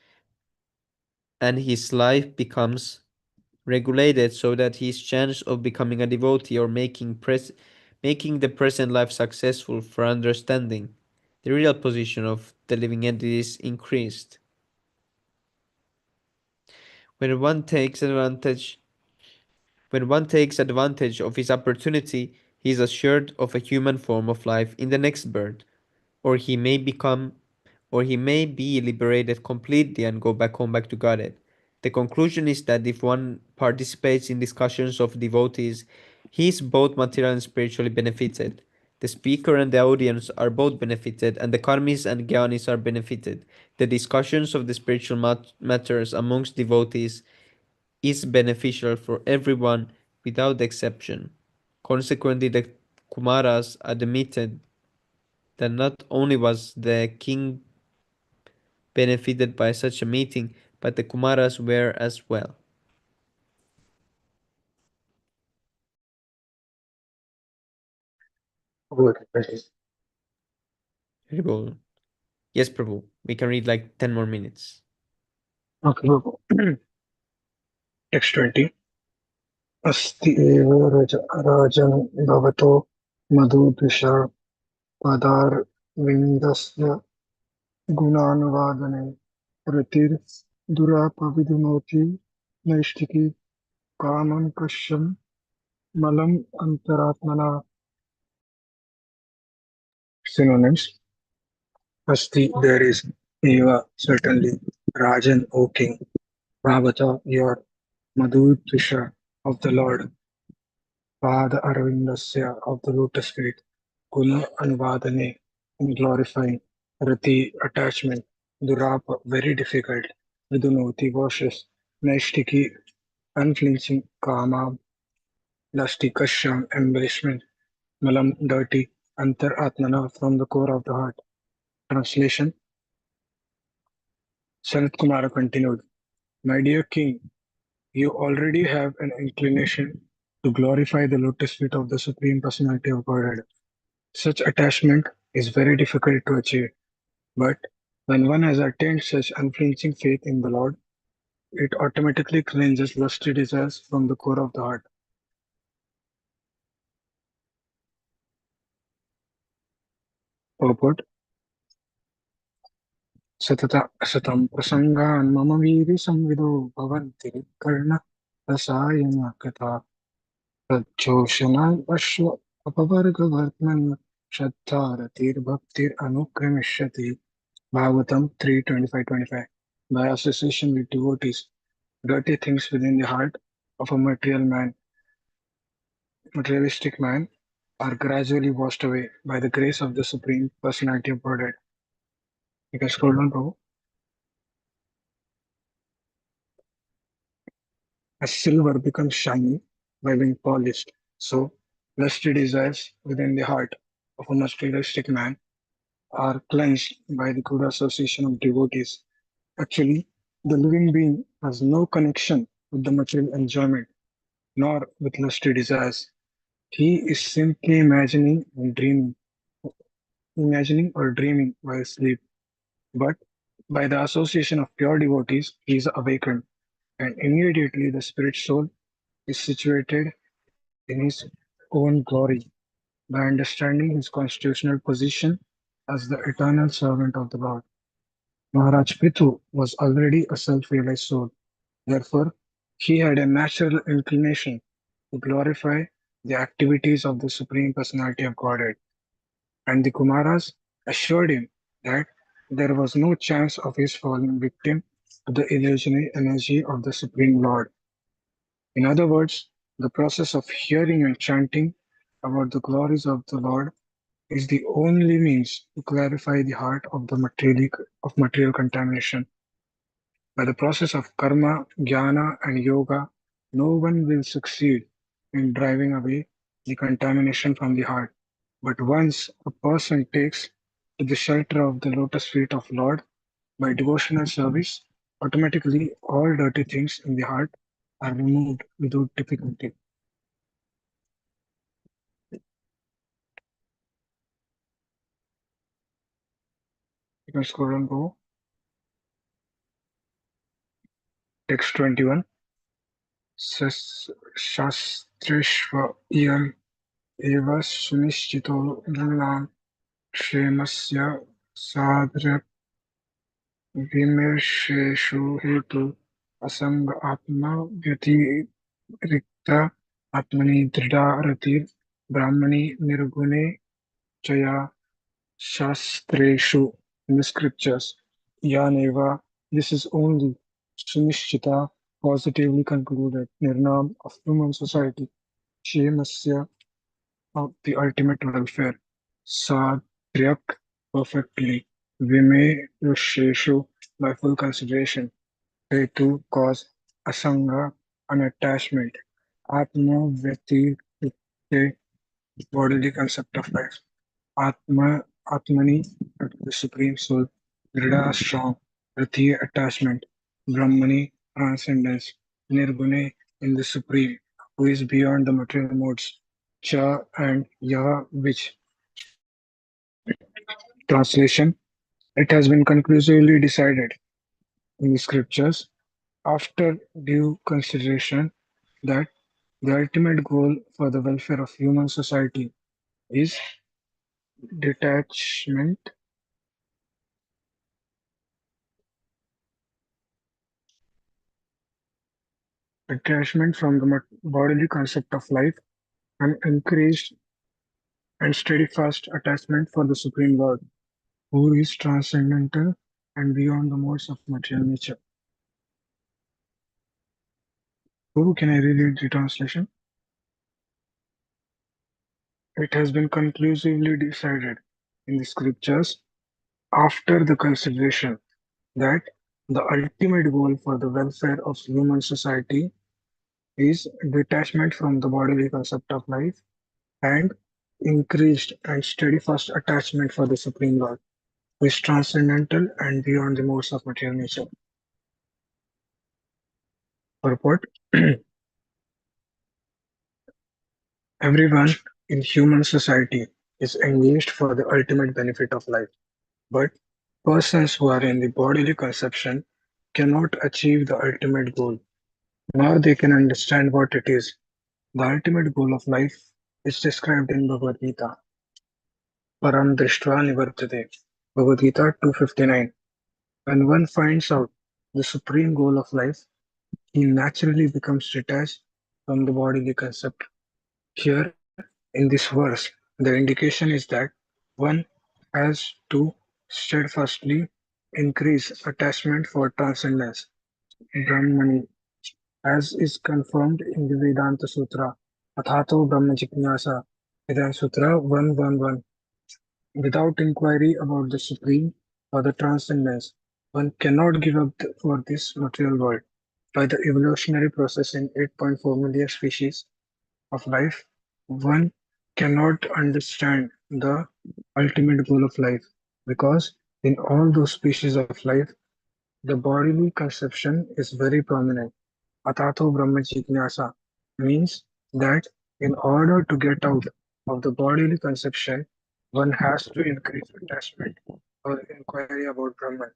and his life becomes regulated so that his chance of becoming a devotee or making the present life successful for understanding the real position of the living entity is increased. When one takes advantage When one takes advantage of his opportunity, he is assured of a human form of life in the next birth, or he may become, or he may be liberated completely and go back home back to Godhead. The conclusion is that if one participates in discussions of devotees, he is both material and spiritually benefited. The speaker and the audience are both benefited, and the karmis and jnanis are benefited. The discussions of the spiritual matters amongst devotees is beneficial for everyone without exception. Consequently, the Kumaras admitted that not only was the king benefited by such a meeting, but the Kumaras were as well. Okay, Very Yes, Prabhu. We can read like 10 more minutes. okay. Text 20. अस्ति एव राजन् भवतो मधुदृशा पदारविन्दस्य गुणानुवादने रतिर्दुरापविदुनोति नैष्ठिकी Kamam Kashyam Malam Antaratmana. Synonyms: Asti, there is; Eva, certainly; Rajan, O king; Bhavata, your; Madhutusha, of the Lord; Pada Arvindasya, of the lotus feet; Guna Anuvadane, in glorifying; Rati, attachment; Durapa, very difficult; Vidunoti, washes; Naishtiki, unflinching; Kama, lusty; Kashyam, embellishment; Malam, dirty; Antar Atmana, from the core of the heart. Translation: Sanat Kumara continued, My dear king, you already have an inclination to glorify the lotus feet of the Supreme Personality of Godhead. Such attachment is very difficult to achieve, but when one has attained such unflinching faith in the Lord, it automatically cleanses lusty desires from the core of the heart. Purport: Satata asatam prasangan mama viri samvido bhavanti karna rasayana katha तज्जोषणाय अश्व अपवर्गवर्त्मन् श्रद्धारतिर्भक्तिरनुक्रमिष्यति. Bhagavatam 3:25-25. By association with devotees, dirty things within the heart of a materialistic man are gradually washed away by the grace of the Supreme Personality of Godhead. You can scroll down, Prabhu. As silver becomes shiny by being polished, so lusty desires within the heart of a materialistic man are cleansed by the good association of devotees. Actually, the living being has no connection with the material enjoyment nor with lusty desires. He is simply imagining or dreaming while asleep. But by the association of pure devotees, he is awakened, and immediately the spirit soul is situated in his own glory by understanding his constitutional position as the eternal servant of the Lord. Maharaj Prithu was already a self-realized soul. Therefore, he had a natural inclination to glorify the activities of the Supreme Personality of Godhead, and the Kumaras assured him that there was no chance of his falling victim to the illusionary energy of the Supreme Lord. In other words, the process of hearing and chanting about the glories of the Lord is the only means to clarify the heart of material contamination. By the process of karma, jnana, and yoga, no one will succeed in driving away the contamination from the heart. But once a person takes to the shelter of the lotus feet of Lord by devotional service, automatically all dirty things in the heart are removed without difficulty. You can scroll and go. Text 21. Shastreshva iyam eva sunishchito nृणाम् क्षेमस्य साधर्मविमर्शेषु हेतु असंग आत्मा व्यतिरिक्त आत्मनि दृढ़ा रतिर् ब्राह्मणि निर्गुणे चया shastreshu in the scriptures. Yaneva, this is only Sunishchita, positively concluded, Nirnam of human society, Shemasya of the ultimate welfare, Sadryak perfectly, Vime Yusheshu by full consideration, Hetu cause, Asanga unattachment, Atma Vyati bodily concept of life. Atmani, the Supreme Soul, Drida, strong, Rati, attachment, Brahmani, transcendence, Nirgune, in the Supreme, who is beyond the material modes, Cha and Ya, which. Translation: It has been conclusively decided in the scriptures, after due consideration, that the ultimate goal for the welfare of human society is detachment Detachment from the bodily concept of life, and increased and steadfast attachment for the Supreme Lord, who is transcendental and beyond the modes of material nature. Guru, can I read the translation? It has been conclusively decided in the scriptures after the consideration that the ultimate goal for the welfare of human society is detachment from the bodily concept of life and increased and steadfast attachment for the Supreme Lord, who is transcendental and beyond the modes of material nature. Purport. Everyone in human society is engaged for the ultimate benefit of life, but persons who are in the bodily conception cannot achieve the ultimate goal, nor they can understand what it is. The ultimate goal of life is described in Bhagavad Gita. Param Drishtva Nivartate. Bhagavad Gita 259. When one finds out the supreme goal of life, he naturally becomes detached from the bodily concept. Here, in this verse, the indication is that one has to steadfastly increase attachment for transcendence, Brahmani, as is confirmed in the Vedanta Sutra, Athato Brahma Jignasa, Vedanta Sutra 111. Without inquiry about the supreme or the transcendence, one cannot give up for this material world. By the evolutionary process in 8.4 million species of life, one cannot understand the ultimate goal of life because in all those species of life, the bodily conception is very prominent. Atato Brahma Jignasa means that in order to get out of the bodily conception, one has to increase attachment or inquiry about Brahman.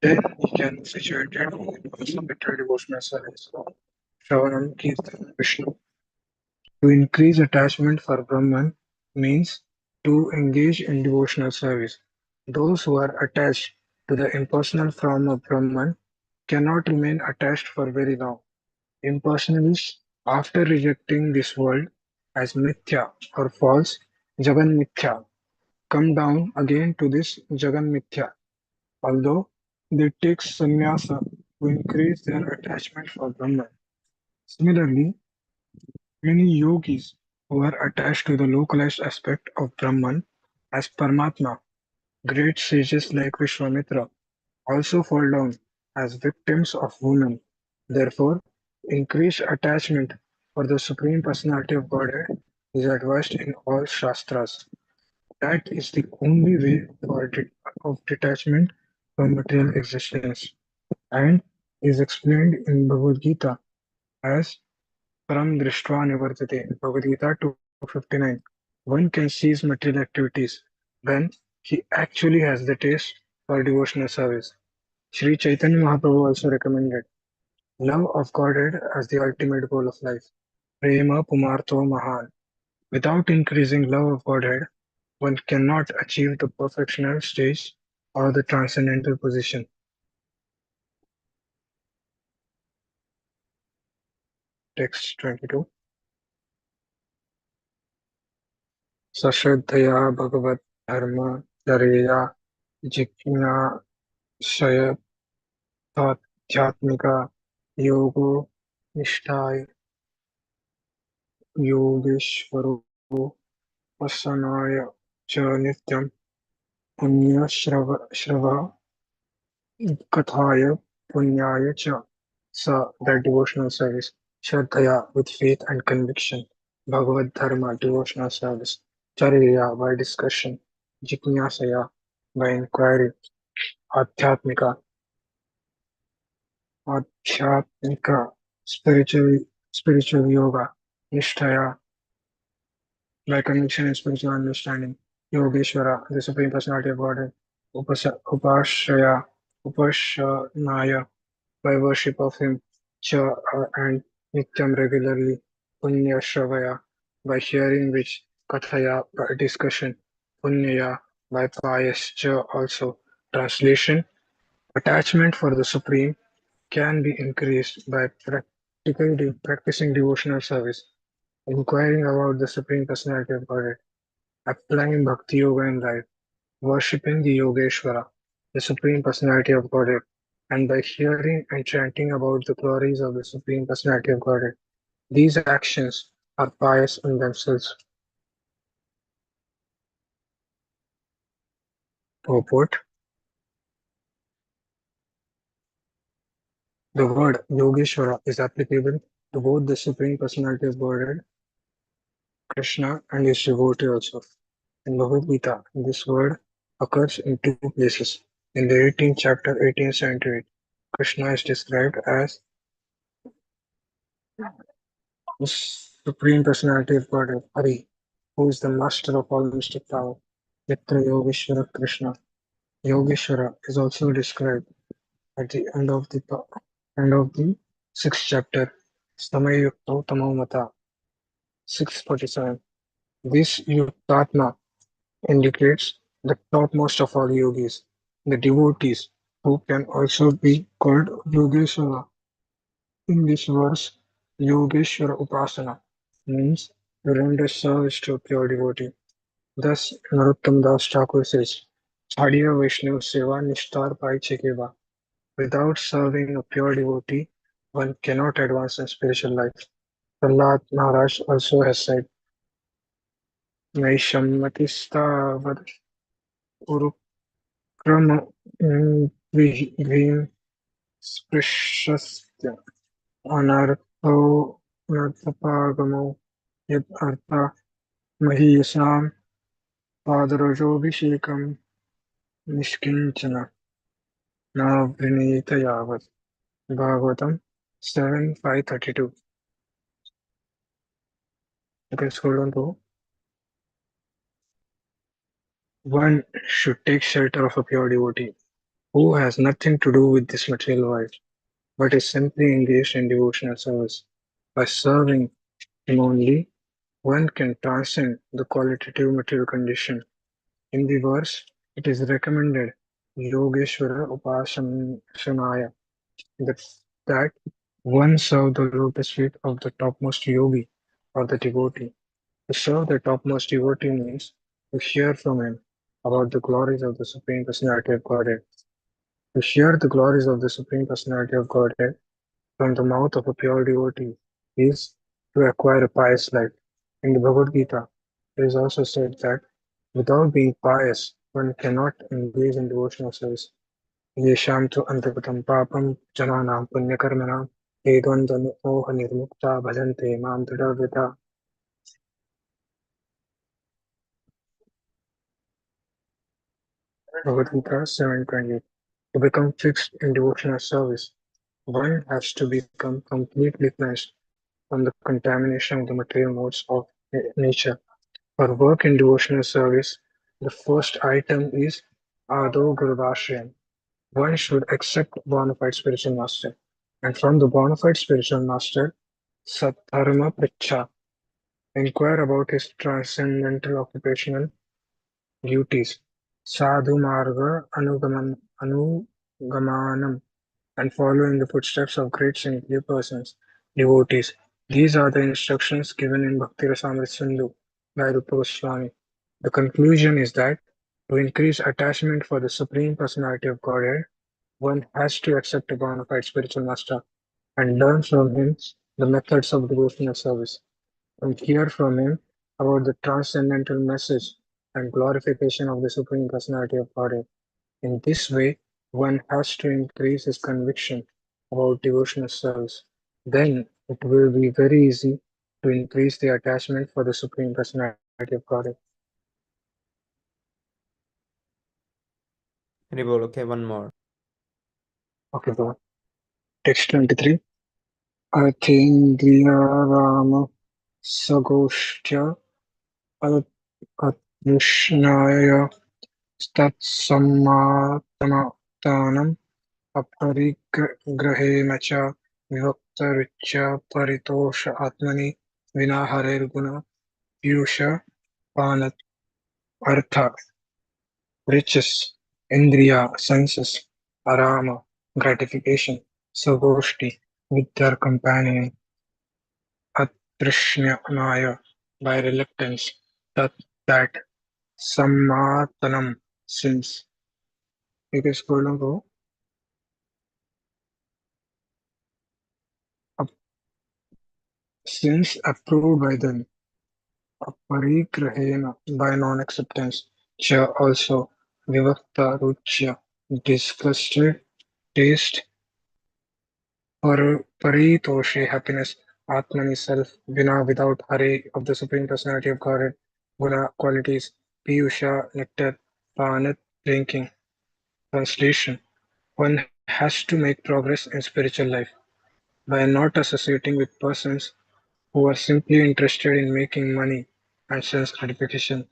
Then he can be situated in better devotional service. Shravanam, Kirtan, Vishnu. To increase attachment for Brahman means to engage in devotional service. Those who are attached to the impersonal form of Brahman cannot remain attached for very long. Impersonalists, after rejecting this world as mithya or false, Jagan mithya, come down again to this Jagan mithya, although they take sannyasa to increase their attachment for Brahman. Similarly, many yogis who are attached to the localized aspect of Brahman as Paramatma, great sages like Vishwamitra, also fall down as victims of women. Therefore, increased attachment for the Supreme Personality of Godhead is advised in all Shastras. That is the only way of detachment from material existence and is explained in Bhagavad Gita as Param Drishtva Nivartate, Bhagavad Gita 259. One can cease material activities when he actually has the taste for devotional service. Sri Chaitanya Mahaprabhu also recommended love of Godhead as the ultimate goal of life. Prema Pumartho Mahan. Without increasing love of Godhead, one cannot achieve the perfectional stage or the transcendental position. Text 22. Sashraddhaya Bhagavat Dharma Chareya Jignashaya Tathyatmika Yogo Nishthaya Yogeshvaro Vasanaya Cha Nityam Punya Shrava Kathaya Punyaya Cha. Sa, that devotional service. Shraddhaya, with faith and conviction. Bhagavad Dharma, devotional service. Charya, by discussion. Jiknyasaya, by inquiry. Adhyatmika, Adhyatmika, spiritual yoga. Nishtaya, by conviction and spiritual understanding. Yogeshwara, the Supreme Personality of Godhead. Upashaya, Upashanaya, by worship of him, cha and nityam regularly, punya shravaya, by hearing which, kathaya, by discussion, punyaya, by pious, cha also. Translation: attachment for the Supreme can be increased by practicing practicing devotional service, inquiring about the Supreme Personality of Godhead, applying Bhakti Yoga in life, worshipping the Yogeshwara, the Supreme Personality of Godhead, and by hearing and chanting about the glories of the Supreme Personality of Godhead. These actions are pious in themselves. Purport: the word Yogeshwara is applicable to both the Supreme Personality of Godhead, Krishna, and his devotee also. In Bhagavad Gita, this word occurs in two places. In the 18th chapter, 1878, Krishna is described as the Supreme Personality of Godhead, Hari, who is the master of all mystic power. Yatra Yogeshwara Krishna. Yogeshwara is also described at the end of the sixth chapter, Samayukto Tamomata, 647. This Yuktatma indicates the topmost of all yogis, the devotees, who can also be called Yogeshwara. In this verse, Yogeshwara Upasana means to render service to a pure devotee. Thus, Narottam Das Thakur says, Chhadiya Vaishnav Seva Nishtar Pai Chekeva. Without serving a pure devotee, one cannot advance in spiritual life. Prahlad Maharaj also has said, Naishammatistavad urukrama gvim sprishasya anartho narthapagamo yad artha mahiyasam padarajobhishekam nishkinchana navrinita yavat. Bhagavatam 7:532. You can scroll down to one should take shelter of a pure devotee who has nothing to do with this material world, but is simply engaged in devotional service. By serving him only, one can transcend the qualitative material condition. In the verse, it is recommended Yogeshwara Upasanaya that one serve the lotus feet of the topmost yogi or the devotee. To serve the topmost devotee means to hear from him about the glories of the Supreme Personality of Godhead. To hear the glories of the Supreme Personality of Godhead from the mouth of a pure devotee is to acquire a pious life. In the Bhagavad Gita, it is also said that without being pious, one cannot engage in devotional service. येषां तु अन्तगतं पापं जनानां पुण्यकर्मणां ये द्वन्द्वमोहनिर्मुक्ता भजन्ते मां दृढव्रता. Bhagavad Gita 7:28. To become fixed in devotional service, one has to become completely cleansed from the contamination of the material modes of nature. For work in devotional service, the first item is Ado Guruvashrayam. One should accept a bona fide spiritual master, and from the bona fide spiritual master, Sattharma Pricha, inquire about his transcendental occupational duties, Sadhu Marga Anugamanam, and following the footsteps of great saintly persons, devotees. These are the instructions given in Bhakti Rasamrita Sindhu by Rupa Goswami. The conclusion is that to increase attachment for the Supreme Personality of Godhead, one has to accept a bona fide spiritual master and learn from him the methods of devotional service, and hear from him about the transcendental message and glorification of the Supreme Personality of Godhead. In this way, one has to increase his conviction about devotional service. Then it will be very easy to increase the attachment for the Supreme Personality of Godhead. Haribol, okay, one more. Okay, go on. Text 23. Athindriya Rama Sagoshtya Adrishnaya Tatsammatanam अपरिग्रहेण च विभक्तरिच्य परितोष आत्मनि विना हरेर्गुण Piyush पानत्. Artha, riches, indriya, senses, arama, gratification, sagoshti, with their companion, Trishna by reluctance, that Sammatanam since. ठीक है, स्कूलों को अब since approved by them, aparigrahena by non-acceptance, cha also vivakta ruchya disgusted taste paritoshe happiness atmani self vina without hurry of the supreme personality of Godhead guna qualities piyusha nectar panat drinking. Translation: one has to make progress in spiritual life by not associating with persons who are simply interested in making money and sense gratification.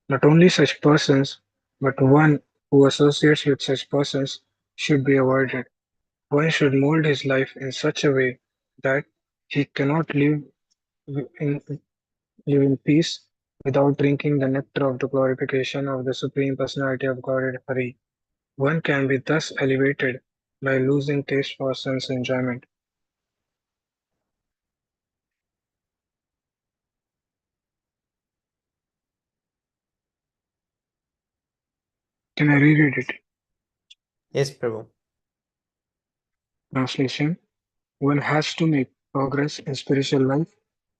Not only such persons, but one who associates with such persons should be avoided. One should mold his life in such a way that he cannot in, live in peace without drinking the nectar of the glorification of the Supreme Personality of Godhead Hari. One can be thus elevated by losing taste for sense enjoyment. Can I reread it? Yes, Prabhu. Translation: one has to make progress in spiritual life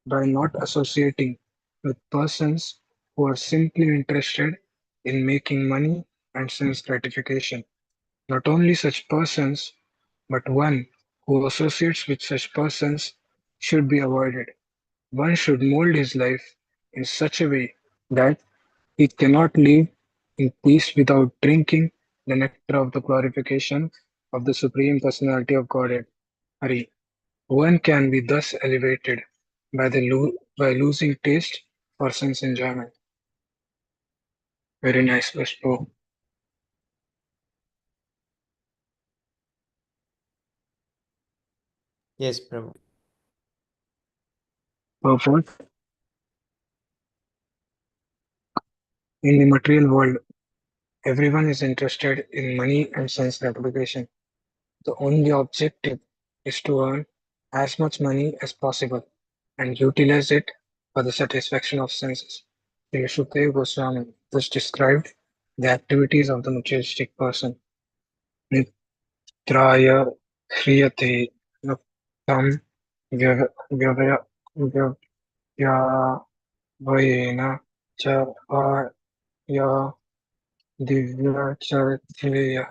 by not associating with persons who are simply interested in making money and sense gratification. Not only such persons, but one who associates with such persons should be avoided. One should mold his life in such a way that he cannot live in peace without drinking the nectar of the glorification of the Supreme Personality of Godhead, Hari. One can be thus elevated by losing taste for sense enjoyment. Very nice, Vishnu. Yes, Prabhu. Purport: in the material world, everyone is interested in money and sense gratification. The only objective is to earn as much money as possible and utilize it for the satisfaction of senses. Sri Sukadeva Goswami thus described the activities of the materialistic person. Nitraya hriyate nuktam vyavaya vyavayena cha vaya दिव्यचर्यया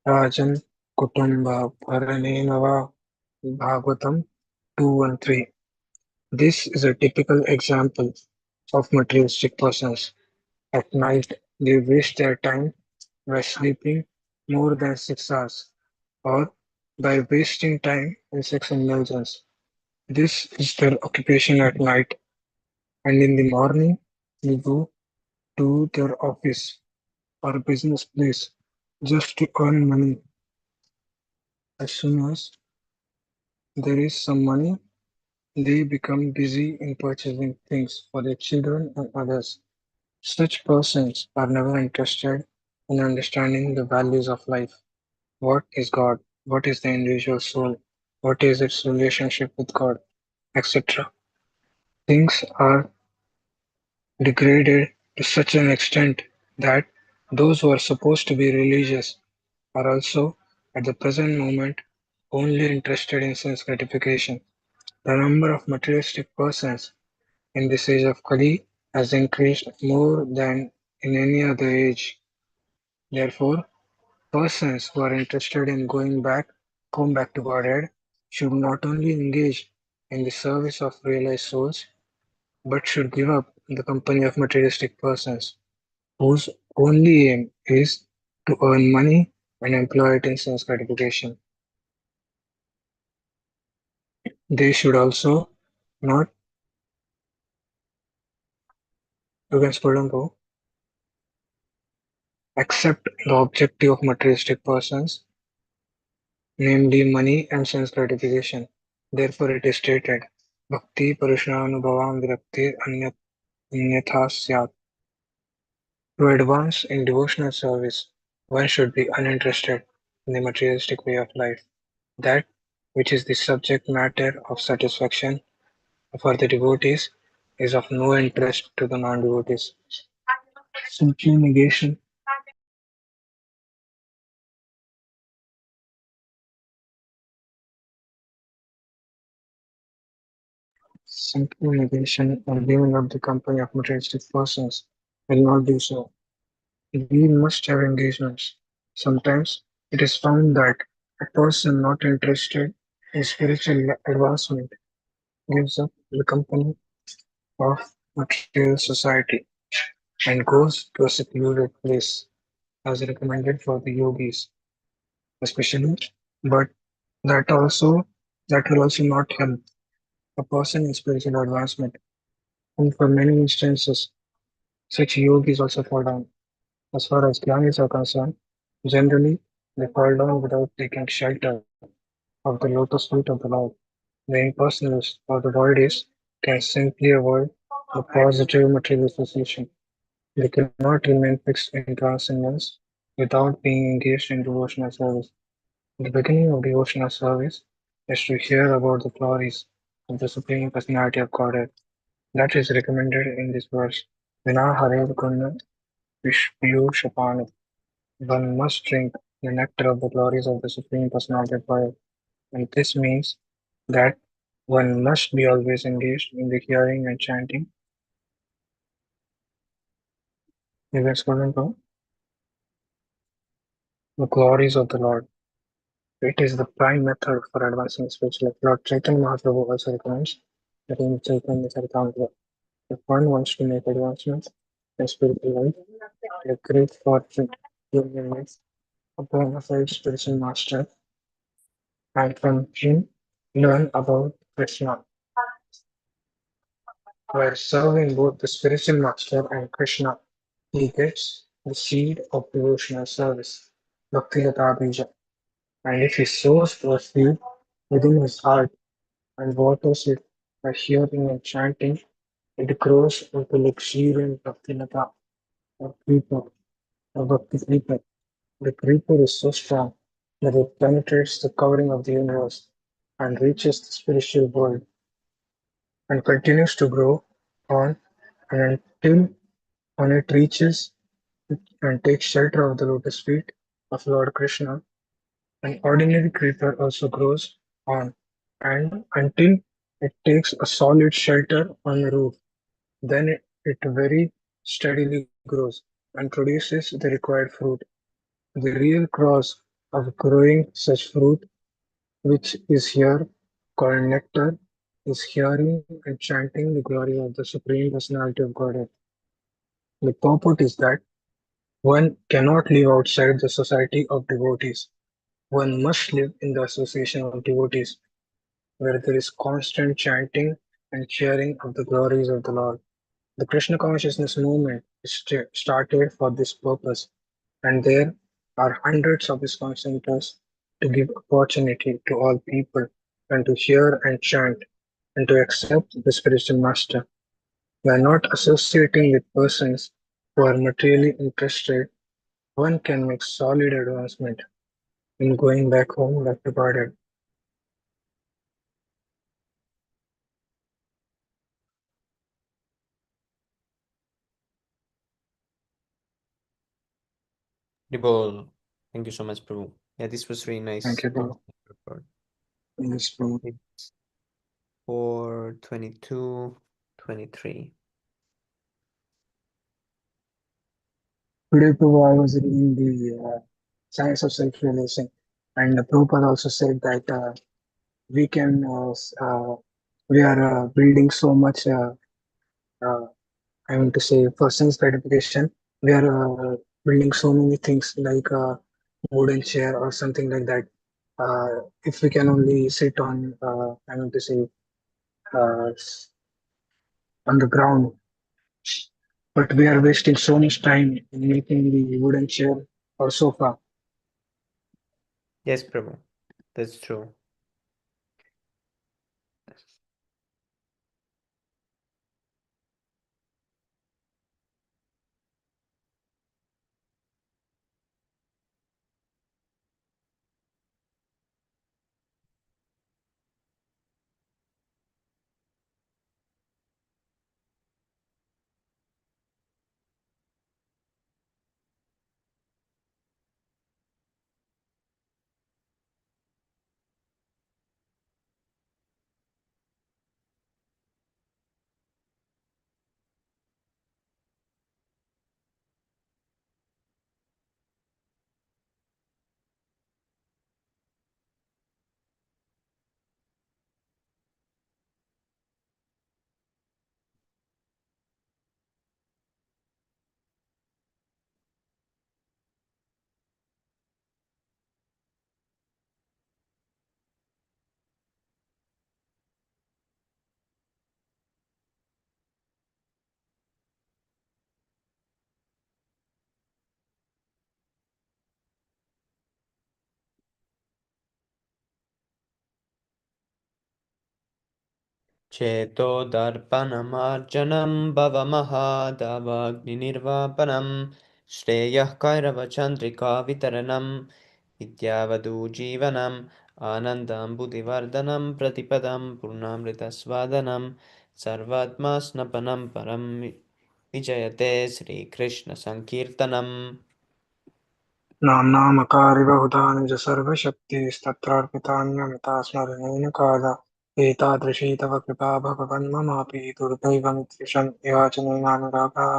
राजन् कुटुम्बभरणेन वा Bhagavatam 2:13. This is a typical example of materialistic persons. At night, they waste their time by sleeping more than 6 hours or by wasting time in sex indulgence. This is their occupation at night, and in the morning, they go to their office or business place just to earn money. As soon as there is some money, they become busy in purchasing things for their children and others. Such persons are never interested in understanding the values of life. What is God? What is the individual soul? What is its relationship with God? Etc. Things are degraded to such an extent that those who are supposed to be religious are also, at the present moment, only interested in sense gratification. The number of materialistic persons in this age of Kali has increased more than in any other age. Therefore, persons who are interested in come back to Godhead, should not only engage in the service of realized souls, but should give up the company of materialistic persons, whose only aim is to earn money and employ it in sense gratification. They should also not accept the objective of materialistic persons, namely money and sense gratification. Therefore, it is stated, Bhakti Parushanubhavam Virakti Anyatha Syat. To advance in devotional service, one should be uninterested in the materialistic way of life, that which is the subject matter of satisfaction for the devotees is of no interest to the non-devotees. Simply negation. Simple negation or giving up the company of materialistic persons will not do so. We must have engagements. Sometimes it is found that a person not interested in spiritual advancement gives up the company of material society and goes to a secluded place as recommended for the yogis, especially. But that also that will also not help a person in spiritual advancement. And for many instances, such yogis also fall down. As far as jnanis are concerned, generally they fall down without taking shelter of the lotus feet of the Lord. The impersonalists or the voidists can simply avoid the positive material association. They cannot remain fixed in transcendence without being engaged in devotional service. The beginning of devotional service is to hear about the glories of the Supreme Personality of Godhead. That is recommended in this verse. Vina Hare Guna Vishpiyushapanu. One must drink the nectar of the glories of the Supreme Personality of Godhead, and this means that one must be always engaged in the hearing and chanting the glories of the Lord. It is the prime method for advancing spiritual life. Lord Chaitanya Mahaprabhu also recommends that in Chaitanya Charitamrita, if one wants to make advancements in spiritual life, a great fortune union with a bona fide spiritual master and from him learn about Krishna. While serving both the spiritual master and Krishna, he gets the seed of devotional service, Bhakti-lata bija. And if he sows the seed within his heart and waters it by hearing and chanting, it grows into luxuriant Bhakti-lata or creeper or Bhakti creeper. The creeper is so strong that it penetrates the covering of the universe and reaches the spiritual world and continues to grow on and until when it reaches and takes shelter of the lotus feet of Lord Krishna. An ordinary creeper also grows on and until it takes a solid shelter on the roof. Then it very steadily grows and produces the required fruit. The real cause of growing such fruit, which is here called nectar, is hearing and chanting the glory of the Supreme Personality of Godhead. The purport is that one cannot live outside the society of devotees. One must live in the association of devotees, where there is constant chanting and cheering of the glories of the Lord. The Krishna consciousness movement is started for this purpose, and there are hundreds of his concentrators to give opportunity to all people and to hear and chant and to accept the spiritual master. By not associating with persons who are materially interested, one can make solid advancement in going back home like the garden. Dibol. Thank you so much, Prabhu. Yeah, this was really Thank nice. you, bro. Yes, bro. It's 4:22, 23. Today, Prabhu, I was reading the Science of Self-Realization, and Prabhupada also said that we can, we are building so much, uh, I mean to say, for sense gratification, we are building so many things like a wooden chair or something like that. If we can only sit on, I mean to say, on the ground, but we are wasting so much time in making the wooden chair or sofa. Yes, Prabhu. That's true. Cheto darpanamarjanam bhavamahadavagninirvapanam Shreyah kairava chandrika vitaranam Vidyavadu jivanam Anandam buddhivardhanam Pratipadam purnamritasvadanam Sarvatma snapanam param Vijayate Sri Krishna Sankirtanam. नाम्नामकारि बहुधा निज सर्वशक्तिस्तत्रार्पितान्यमिता स्मरणेन कादा एतादृशी तव कृपा भगवन्ममापि दुर्दैवमित्यशम् याचनेनानुरागः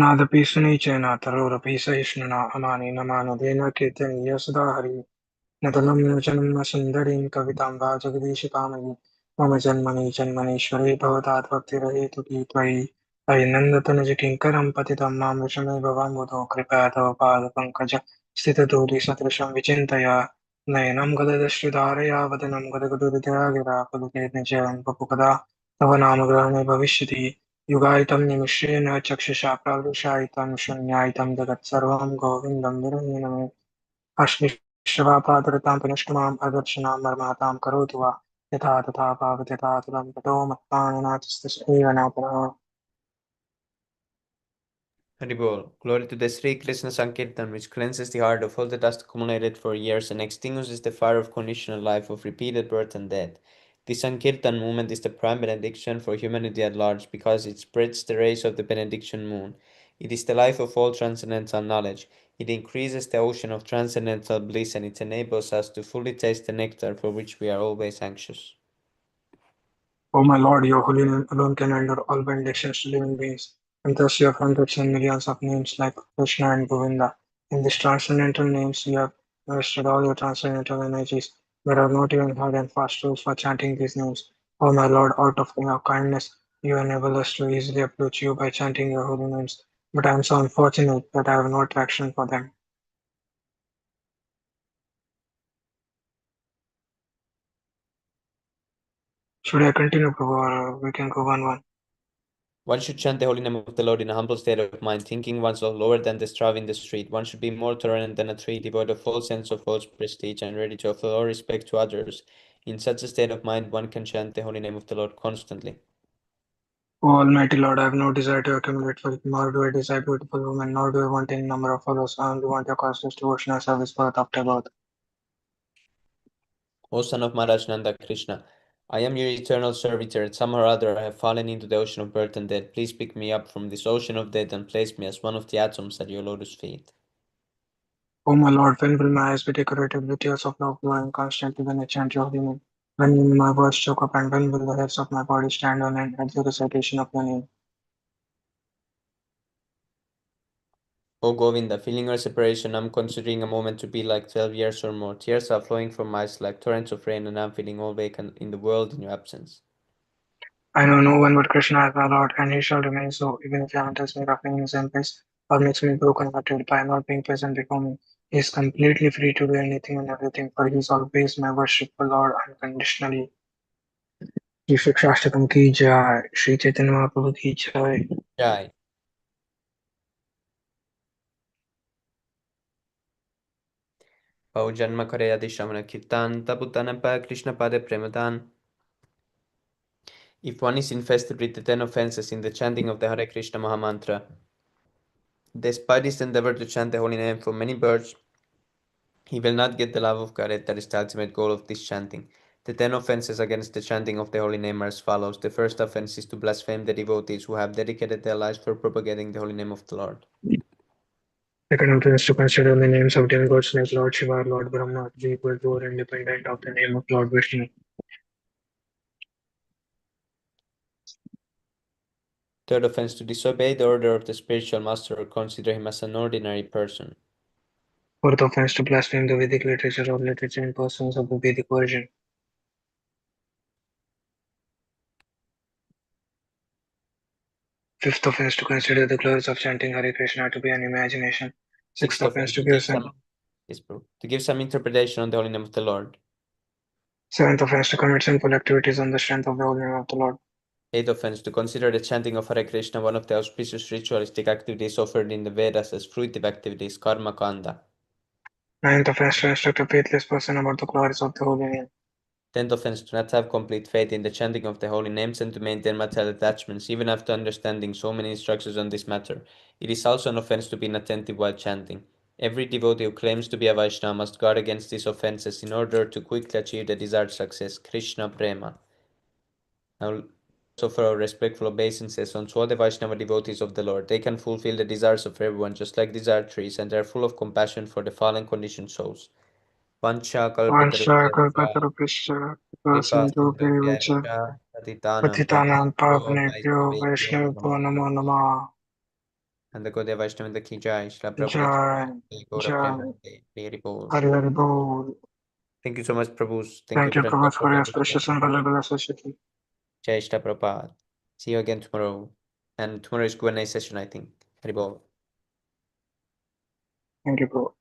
नादपि सुनिचेन तरोरपि सहिष्णुना अमानेन मानदेन कीर्तनीय सदा हरिः नतनं योचनं न सुन्दरीं कवितां वा जगदीशकामयि मम जन्मनि जन्मनीश्वरे भवतात् भक्तिरहेतुकी त्वयि अयि नन्दतनुजकिङ्करं पतितं मां वृषमे भवाम्बुधो कृपया तव पादपङ्कज स्थितधूलिसदृशं विचिन्तय नयनं गददश्रुधारया वदनं गदगदुरितया गिरा पदुके निजयं पपुपदा तव नामग्रहणे भविष्यति युगायितं निमिषेण चक्षुषा प्रवृषायितं शून्यायितं जगत्सर्वं गोविन्दं विरञ्जनमे अश्निश्वापादरतां पुनष्टमाम् अदर्शनां मर्मातां करोतु वा यथा तथा पावति यथा तुलं ततो मत्पाणिनाथस्तस्यैव नापरः Haribol. Glory to the Sri Krishna Sankirtan, which cleanses the heart of all the dust accumulated for years and extinguishes the fire of conditional life of repeated birth and death. The Sankirtan movement is the prime benediction for humanity at large because it spreads the rays of the benediction moon. It is the life of all transcendental knowledge. It increases the ocean of transcendental bliss and it enables us to fully taste the nectar for which we are always anxious. O my Lord, your holy name alone can render all benedictions to living beings, and thus you have hundreds and millions of names like Krishna and Govinda. In these transcendental names, you have invested all your transcendental energies. There are not even hard and fast rules for chanting these names. O my Lord, out of your kindness, you enable us to easily approach you by chanting your holy names. But I am so unfortunate that I have no attraction for them. Should I continue, Prabhu, or we can go one? One should chant the holy name of the Lord in a humble state of mind, thinking oneself lower than the straw in the street. One should be more tolerant than a tree, devoid of all sense of false prestige, and ready to offer all respect to others. In such a state of mind, one can chant the holy name of the Lord constantly. O Almighty Lord, I have no desire to accumulate wealth, nor do I desire beautiful women, nor do I want any number of followers. I only want your causeless devotion and service birth after birth. O son of Maharaj Nanda Krishna, I am your eternal servitor. Somehow or other I have fallen into the ocean of birth and death. Please pick me up from this ocean of death and place me as one of the atoms at your lotus feet. O my Lord, when will my eyes be decorated with tears of love flowing constantly when I chant your holy name? When will my words choke up, and when will the hairs of my body stand on end at the recitation of your name? O Govinda, feeling our separation, I'm considering a moment to be like 12 years or more. Tears are flowing from my eyes like torrents of rain, and I'm feeling all vacant in the world in your absence. I know no one but Krishna as my Lord, and he shall remain so, even if he enters me roughly in his embrace, or makes me broken-hearted by not being present before me. He is completely free to do anything and everything, for he is always my worshipful Lord unconditionally. Shri शिक्षाष्टकम की जय श्री चैतन्य महाप्रभु की जय Jai. O Janma Kareyadi Shamana Kirtan, Taputanapa Krishna Pade Premadan. If one is infested with the 10 offenses in the chanting of the Hare Krishna Mahamantra, despite his endeavor to chant the holy name for many births, he will not get the love of God. That is the ultimate goal of this chanting. The 10 offenses against the chanting of the holy name are as follows. The first offense is to blaspheme the devotees who have dedicated their lives for propagating the holy name of the Lord. Second offense to consider the names of demigods like Lord Shiva or Lord Brahma to be equal to or independent of the name of Lord Vishnu. Third offense to disobey the order of the spiritual master or consider him as an ordinary person. Fourth offense to blaspheme the Vedic literature or literature in persons of the Vedic origin. Fifth offense to consider the glories of chanting Hare Krishna to be an imagination. Sixth Sixth offense offense to to give give some. some yes, bro. To give some interpretation on the holy name of the Lord. Seventh offense to commit sinful activities on the strength of the holy name of the Lord. Eighth offense to consider the chanting of Hare Krishna one of the auspicious ritualistic activities offered in the Vedas as fruitive activities, karma kanda. Ninth offense, to instruct a faithless person about the glories of the holy name. 10th offense, to not have complete faith in the chanting of the holy names and to maintain material attachments, even after understanding so many instructions on this matter. It is also an offense to be inattentive while chanting. Every devotee who claims to be a Vaishnava must guard against these offenses in order to quickly achieve the desired success. Krishna Prema. Now, also for our respectful obeisances unto all the Vaishnava devotees of the Lord. They can fulfill the desires of everyone, just like desired trees, and they are full of compassion for the fallen conditioned souls. Vancha kalpatarubhyascha, Vanshakakalpatarubhyascha, kripa Sindhubhyascha, sindhubhyascha, patitanam Patitanam pavanebhyo Pavanebhyo vaishnavebhyo Vaishnavibhyo namo Namo namo. Namah. And the Gaudiya Vaishnava ki jai, Srila Prabhupada ki Jai, jai, Gaura Jai, Premanande, Hari Bol. Hari Hari Bol. Thank you so much, Prabhu. Thank you, Thank you, friends, Prabhupada, for for the your precious and understanding. valuable association. Jai Shri Prabhupada. See you again tomorrow. And tomorrow is Q&A session, I think. Hari Bol. Thank you, Prabhupada.